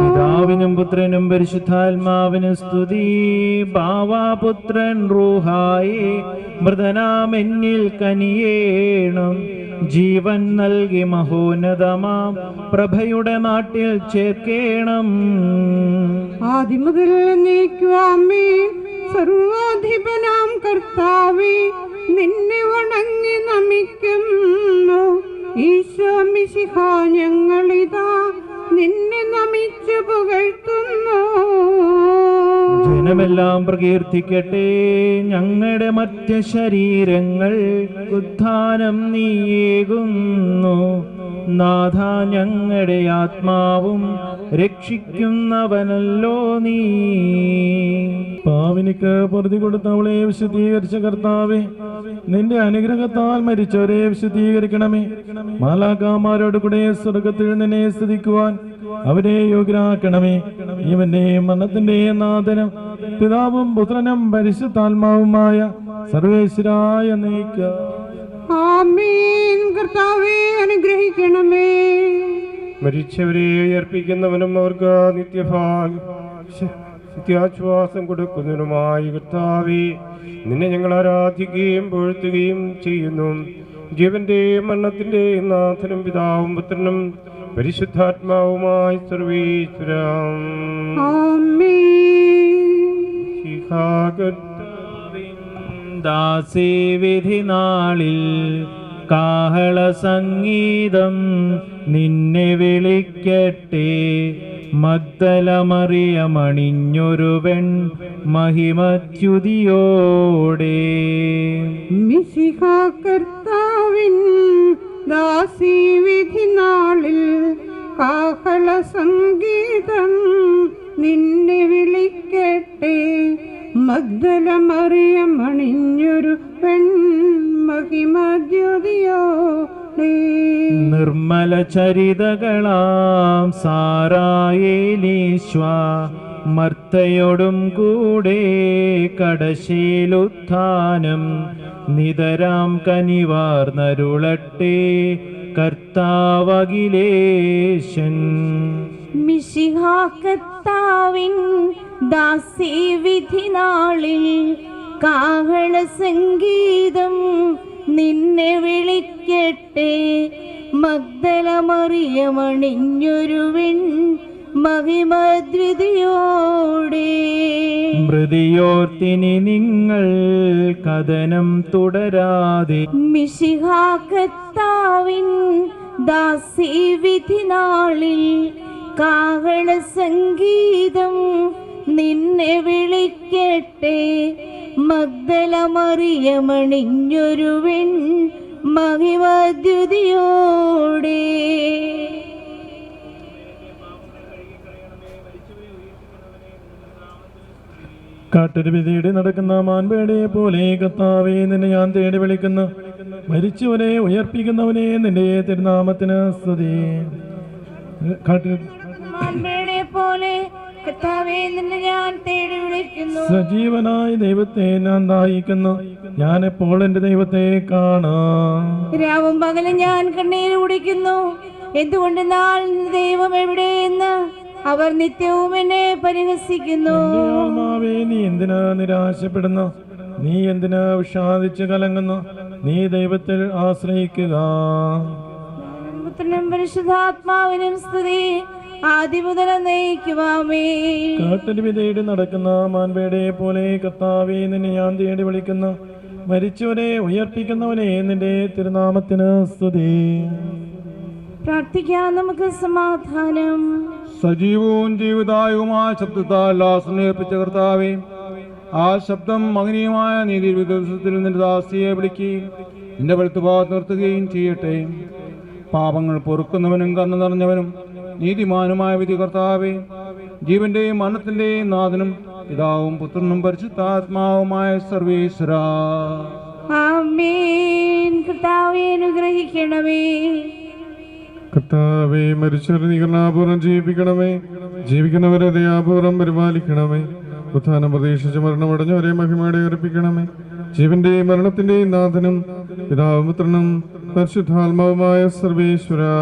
പിതാവിനും പുത്രനും പരിശുദ്ധാത്മാവിനും സ്തുതി. ബാവാപുത്രൻ റൂഹായേ മൃതനാം എന്നിൽ കനിയേണം. ജീവൻ നൽകി മഹോന്നതമാം പ്രഭയുടെ നാട്ടിൽ ചേർക്കേണം. ആദ്യം മുതൽ നീക്കുവാമേ. സർവാധിപനാം കർത്താവേ, നിന്നെ വണങ്ങി നമിക്കുന്നു. ഈശോ മിശിഹാ, ഞങ്ങളിതാ നിന്നെ നമിച്ചു പുകഴ്ത്തുന്നു. ജനമെല്ലാം പ്രകീർത്തിക്കട്ടെ ഞങ്ങളുടെ മറ്റ് ശരീരങ്ങൾ ഉത്ഥാനം നീയേകുന്നു. നാഥ, ഞങ്ങളുടെ ആത്മാവും രക്ഷിക്കുന്നവനല്ലോ നീ. പാവിനിക്ക് പൊറുതി കൊടുത്തവളെ വിശുദ്ധീകരിച്ച കർത്താവേ, നിന്റെ അനുഗ്രഹത്താൽ മരിച്ചവരെ വിശുദ്ധീകരിക്കണമേ. മാലാഖമാരോട് കൂടെ സ്വർഗത്തിൽ നിന്നെ സ്തുതിക്കുവാൻ അവരെ യോഗ്യരാക്കണമേ. ഇവന്റെയും മരണത്തിന്റെയും നാഥനും പിതാവും പുത്രനും പരിശുദ്ധാത്മാവുമായ സർവേശ്വരായ നയിക്കുക. ആമേൻ. കർത്താവേ, അനുഗ്രഹിക്കണമേ. മരിച്ചവരെ ഉയർപ്പിക്കുന്നവനും അവർക്ക് നിത്യാശ്വാസം കൊടുക്കുന്നതിനുമായി കർത്താവേ, നിന്നെ ഞങ്ങൾ ആരാധിക്കുകയും പുകഴ്ത്തുകയും ചെയ്യുന്നു. ജീവന്റെയും മരണത്തിന്റെയും നാഥനും പിതാവും പുത്രനും പരിശുദ്ധാത്മാവുമായി സർവീശ്വരം. ദാസേ വിധി നാളിൽ കാഹള സംഗീതം നിന്നെ വിളിക്കട്ടെ. മഗ്ദലമറിയമണിഞ്ഞൊരു പെൺ മഹിമച്യുതിയോടെ. മിശിഹാ കർത്താവിൻ ദാസി വിധി നാളിൽ കാഹള സംഗീതം നിന്നെ വിളിക്കട്ടെ. മഗ്ദലമറിയമണിഞ്ഞൊരു പെൺ മഹിമദ്യോതിയോടെ. നിർമ്മല ചരിതകളാം സാറായേലീശ്വ മർത്തയോടും കൂടെ കടശീലുത്ഥാനം നിതരാം കനിവാർന്നരുളട്ടെ. കർത്താവകിലേശൻ. മിശിഹാ കർത്താവിൻ ദാസീവിധി നാളിൽ കാഹള സംഗീതം നിന്നെ വിളിക്കട്ടെ. മഗ്ദല മറിയമണിഞ്ഞൊരുവിൻ മഹിമദ്വിതിയോടെ. മൃതിയോർത്തിനി നിങ്ങൾ കഥനം തുടരാതെ. മിശിഹാ കർത്താവിൻ ദാസീവിധി നാളിൽ കാഹള സംഗീതം നിന്നെ വിളിക്കട്ടെ. മഗ്ദല മറിയമണിഞ്ഞൊരുവിൻ മഹിമദ്യുതിയോടെ. കാട്ടരുവിധിയുടെ നടക്കുന്ന മാൻപേടയെ പോലെ കർത്താവേ നിന്നെ ഞാൻ തേടി വിളിക്കുന്നു. മരിച്ചവനെ ഉയർപ്പിക്കുന്നവനെ നിന്റെ തിരുനാമത്തിന് സ്തുതി. സജീവനായ ദൈവത്തെ ഞാൻ ദാഹിക്കുന്നു. ഞാൻ എപ്പോൾ എന്റെ ദൈവത്തെ കാണാം. രാവും പകലും ഞാൻ കണ്ണീര് കുടിക്കുന്നു. എന്തുകൊണ്ടെന്നാൽ ദൈവം എവിടെയെന്ന് അവർ നിത്യവും എന്നെ പരിഹസിക്കുന്നു. നീ എന്തിനാ നിരാശപ്പെടുന്നു? നീ എന്തിനാ വിഷാദിച്ച് കലങ്ങുന്നു? നീ ദൈവത്തിൽ ആശ്രയിക്കുക. പരിശുദ്ധാത്മാവിനും സ്തുതി, ആദ്യം മുതൽ നയിക്കുവാമേ. കാട്ടരുവിധയുടെ നടക്കുന്ന മാൻപേടയെ പോലെ കർത്താവേ നിന്നെ ഞാൻ തേടി വിളിക്കുന്നു. മരിച്ചവരെ ഉയർപ്പിക്കുന്നവനെ നിന്റെ തിരുനാമത്തിന് സ്തുതി. പ്രാർത്ഥിക്കാം നമുക്ക് സമാധാനം. സജീവവും ജീവിതായുമായ ശബ്ദത്താൽ ആശ്രയിപ്പിച്ച കർത്താവേ, ആ ശബ്ദം മഹനീയമായ നീതി ദിവസത്തിൽ നിന്റെ ദാസിയെ വിളിക്കുകയും നിന്റെ വലത്തുഭാഗത്ത് നിർത്തുകയും ചെയ്യട്ടെ. പാപങ്ങൾ പൊറുക്കുന്നവനും കണ്ണു നിറഞ്ഞവനും നീതിമാനുമായ വിധി കർത്താവേ, ജീവന്റെയും മരണത്തിന്റെയും നാഥനും പിതാവും പുത്രനും പരിശുദ്ധാത്മാവുമായ സർവേശ്വരാ. ആമേൻ. കർത്താവേ അനുഗ്രഹിക്കണമേ. കർത്താവേ മരിച്ചവരെ നീ കരുണാപൂർവ്വം ജീവിപ്പിക്കണമേ. ജീവിക്കുന്നവരെ ദയാപൂർവ്വം പരിപാലിക്കണമേ. ഉത്ഥാനം പ്രതീക്ഷിച്ച് മരണമടഞ്ഞവരെ മഹിമയോടെ ഉയർപ്പിക്കണമേ. ജീവന്റെയും മരണത്തിന്റെയും നാഥനും പിതാവും പുത്രനും പരിശുദ്ധാത്മാവുമായ സർവേശ്വരാ.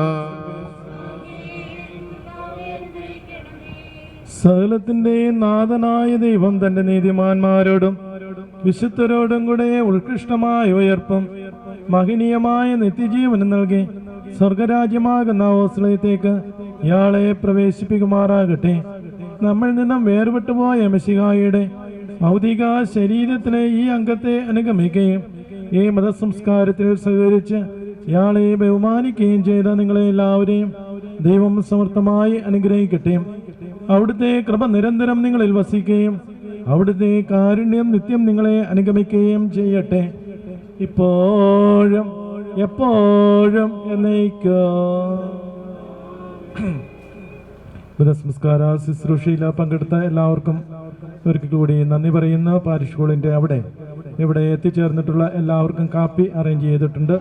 സകലത്തിന്റെയും നാഥനായ ദൈവം തന്റെ നീതിമാന്മാരോടും വിശുദ്ധരോടും കൂടെ ഉത്കൃഷ്ടമായ ഉയർപ്പും മഹനീയമായ നിത്യജീവനും നൽകി സ്വർഗരാജ്യമാകുന്ന ഓസ്ലയത്തേക്ക് ഇയാളെ പ്രവേശിപ്പിക്കുമാറാകട്ടെ. നമ്മൾ നിന്നും വേർപെട്ടുപോയ മെശിഹായുടെ ഭൗതിക ശരീരത്തിലെ ഈ അംഗത്തെ അനുഗമിക്കുകയും ഈ മതസംസ്കാരത്തിൽ സഹകരിച്ച് ഇയാളെ ബഹുമാനിക്കുകയും ചെയ്ത നിങ്ങളെ എല്ലാവരെയും ദൈവം സമർത്ഥമായി അനുഗ്രഹിക്കട്ടെ. അവിടുത്തെ കൃപ നിരന്തരം നിങ്ങളിൽ വസിക്കുകയും അവിടുത്തെ കാരുണ്യം നിത്യം നിങ്ങളെ അനുഗമിക്കുകയും ചെയ്യട്ടെ, ഇപ്പോഴും എപ്പോഴും എന്നേക്കും. ബുധസംസ്കാര ശുശ്രൂഷയിൽ പങ്കെടുത്ത എല്ലാവർക്കും ഒരിക്കൽ കൂടി നന്ദി പറയുന്ന പാരിഷ് ഹോളിൻ്റെ ഇവിടെ എത്തിച്ചേർന്നിട്ടുള്ള എല്ലാവർക്കും കാപ്പി അറേഞ്ച് ചെയ്തിട്ടുണ്ട്.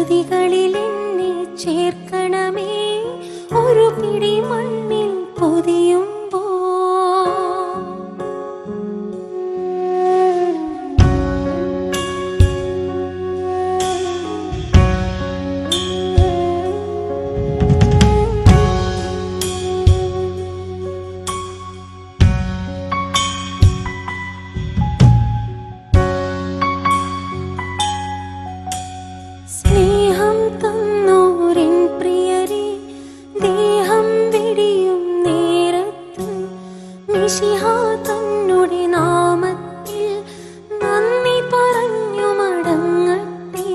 സ്മൃതികളിൽ എന്നെ ചേർക്കണമേ ഒരു പിടി മണ്ണിൽ പൊതിയുമ്പോ. സ്നേഹം തന്നോരിൻ പ്രിയരെ ദേഹം വെടിയും നേരത്ത് മിശിഹാ തന്നുടെ നാമത്തിൽ നന്ദി പറഞ്ഞു മടങ്ങട്ടെ.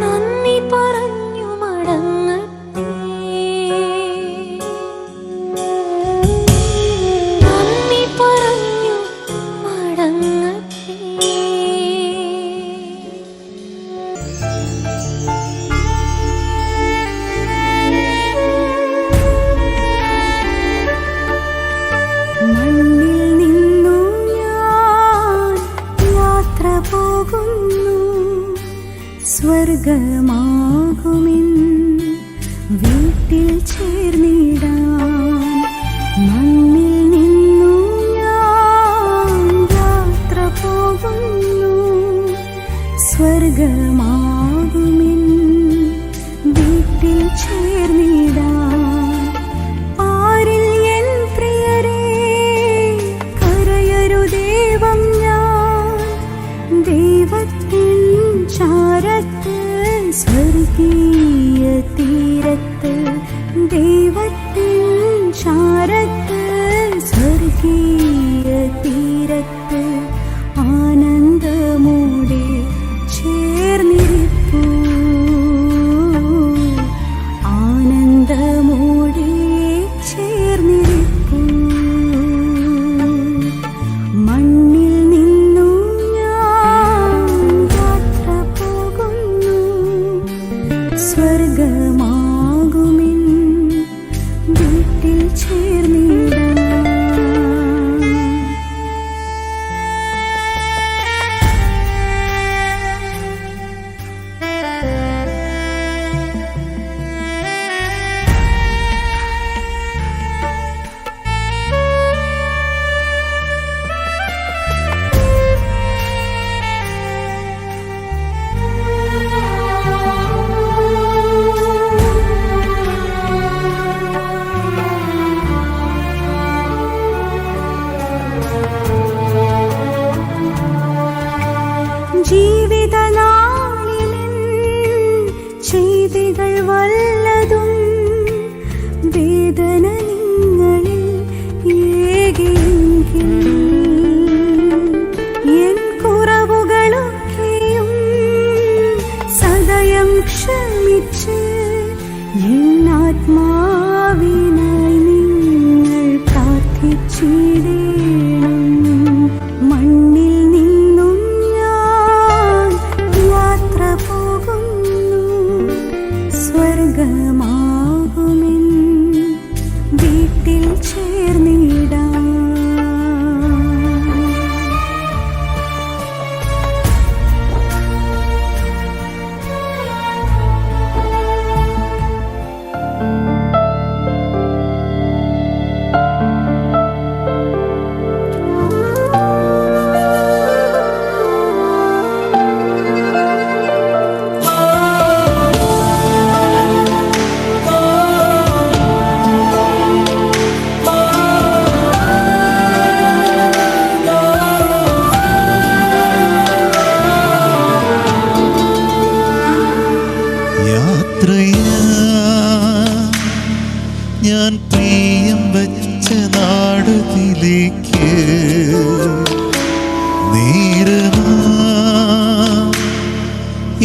നന്ദി പറഞ്ഞു മടങ്ങട്ടെ. നന്ദി പറഞ്ഞു മടങ്ങട്ടെ. മണ്ണിൽ നിന്നു ഞാൻ യാത്ര പോകുന്നു സ്വർഗമാകുമെൻ വീട്ടിൽ ചേർന്നിടാൻ. മണ്ണിൽ നിന്നു ഞാൻ യാത്ര പോകുന്നു സ്വർഗമാകുമെൻ വീട്ടിൽ ചേർന്നിടാൻ. പാരിൽ എൻ പ്രിയരേ കരയരുദേവം ഞാൻ ദൈവത്തിൻ ചാരത്ത് സ്വർഗീയ തീരത്ത്. ദൈവത്തിൻ ചാരത്ത് സ്വർഗീയ തീരത്ത് ആനന്ദമോടെ ചേർന്നിരിപ്പൂ. ആനന്ദമോടെ ചേർന്നിരിപ്പൂ. മണ്ണിൽ നിന്നു ഞാൻ യാത്ര പോകുന്നു സ്വർഗമാകുമെൻ വീട്ടിൽ ചേർന്നിടാൻ. ജീവിതനാളിലെൻ ചെയ്തികൾ വല്ലതും വേദന നിങ്ങളിൽ ഏകിയെങ്കിൽ എൻ കുറവുകളൊക്കെയും സദയം ക്ഷമിച്ച് എൻ ആത്മാവിനായി നിങ്ങൾ പ്രാർത്ഥിച്ചിടേണം. മണ്ണിൽ നിന്നും ഞാൻ യാത്ര പോകുന്നു സ്വർഗമാകുമെൻ വീട്ടിൽ ചേർന്നിടാൻ. ഞാൻ പ്രിയം വച്ച നാടതിലേക്ക് നേരമാ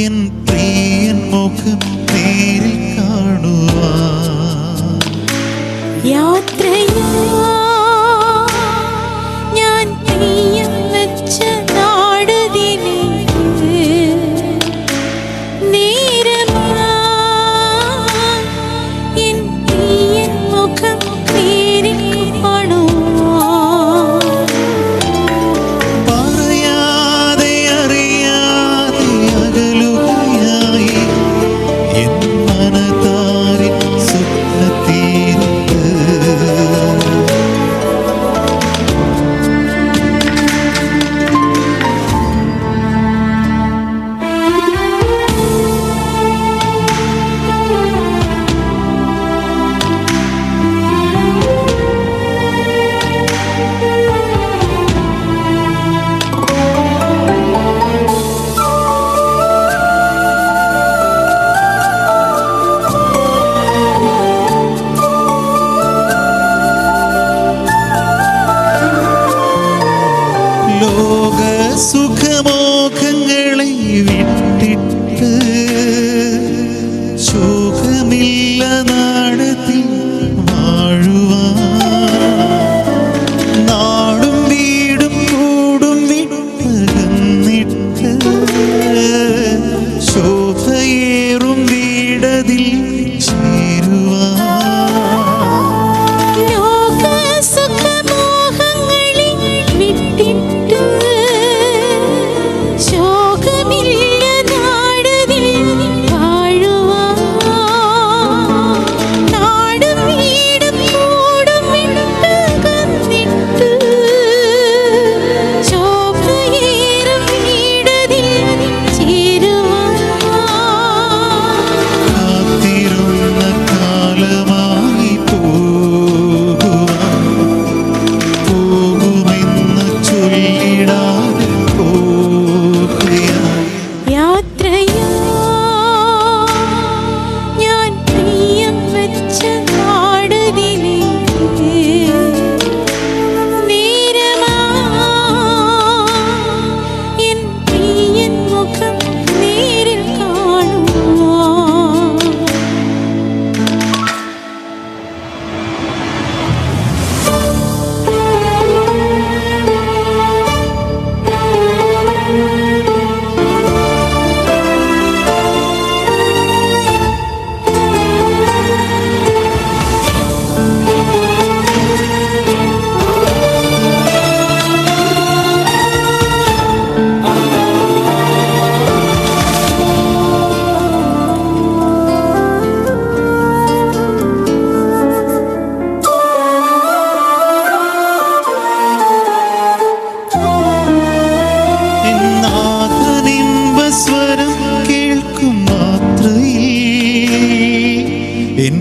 എൻ പ്രിയൻ മുഖം നേരിൽ കാണുവാൻ. യാത്രയാ ഞാൻ പ്രിയം വച്ച നാടതിലേക്ക് നേരമാ എൻ പ്രിയൻ മുഖം നേരിൽ കാണുവാൻ. പറയാതെ സുഖമോഹങ്ങളെ വിട്ടിട്ട് ശോകമില്ല നാടത്തിൽ വാഴുവാൻ നാടും വീടും കൂടും വിട്ടകന്നിട്ട് ശോഭയേറും വീടതിൽ ചേരുവാൻ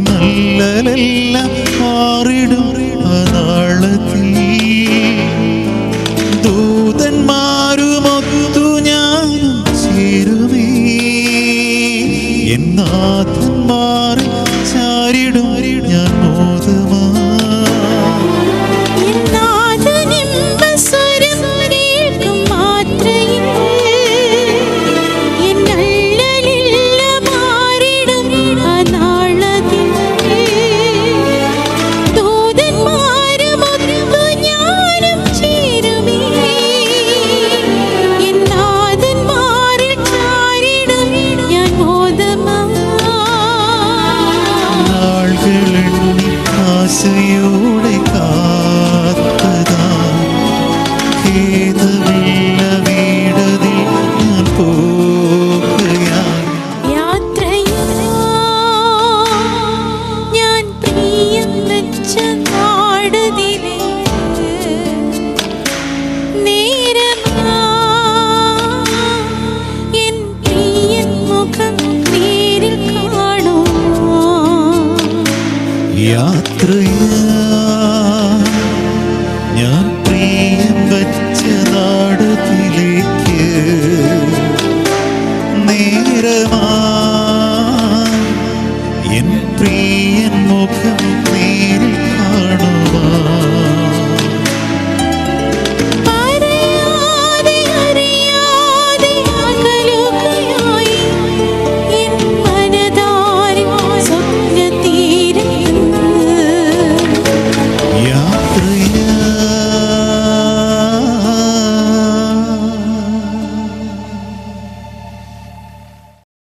എന്നല്ലെല്ലാം മാറിടും നാളത്തിൽ ദൂതന്മാരുമൊത്തു ഞാനും ചേരുമേ എന്നാഥന്മാരെ ചാരിടും ഞാൻ മോദമാ ആശയോടെ കാത്തതാ ഖേദമില്ല വീടതിൽ ഞാൻ പോകുകയായി ഞാൻ പ്രിയം വെച്ച നാടതിലേക്ക് നേരമാ എൻ പ്രിയൻ മുഖം നേരിൽ കാണുവാൻ യാത്രയാ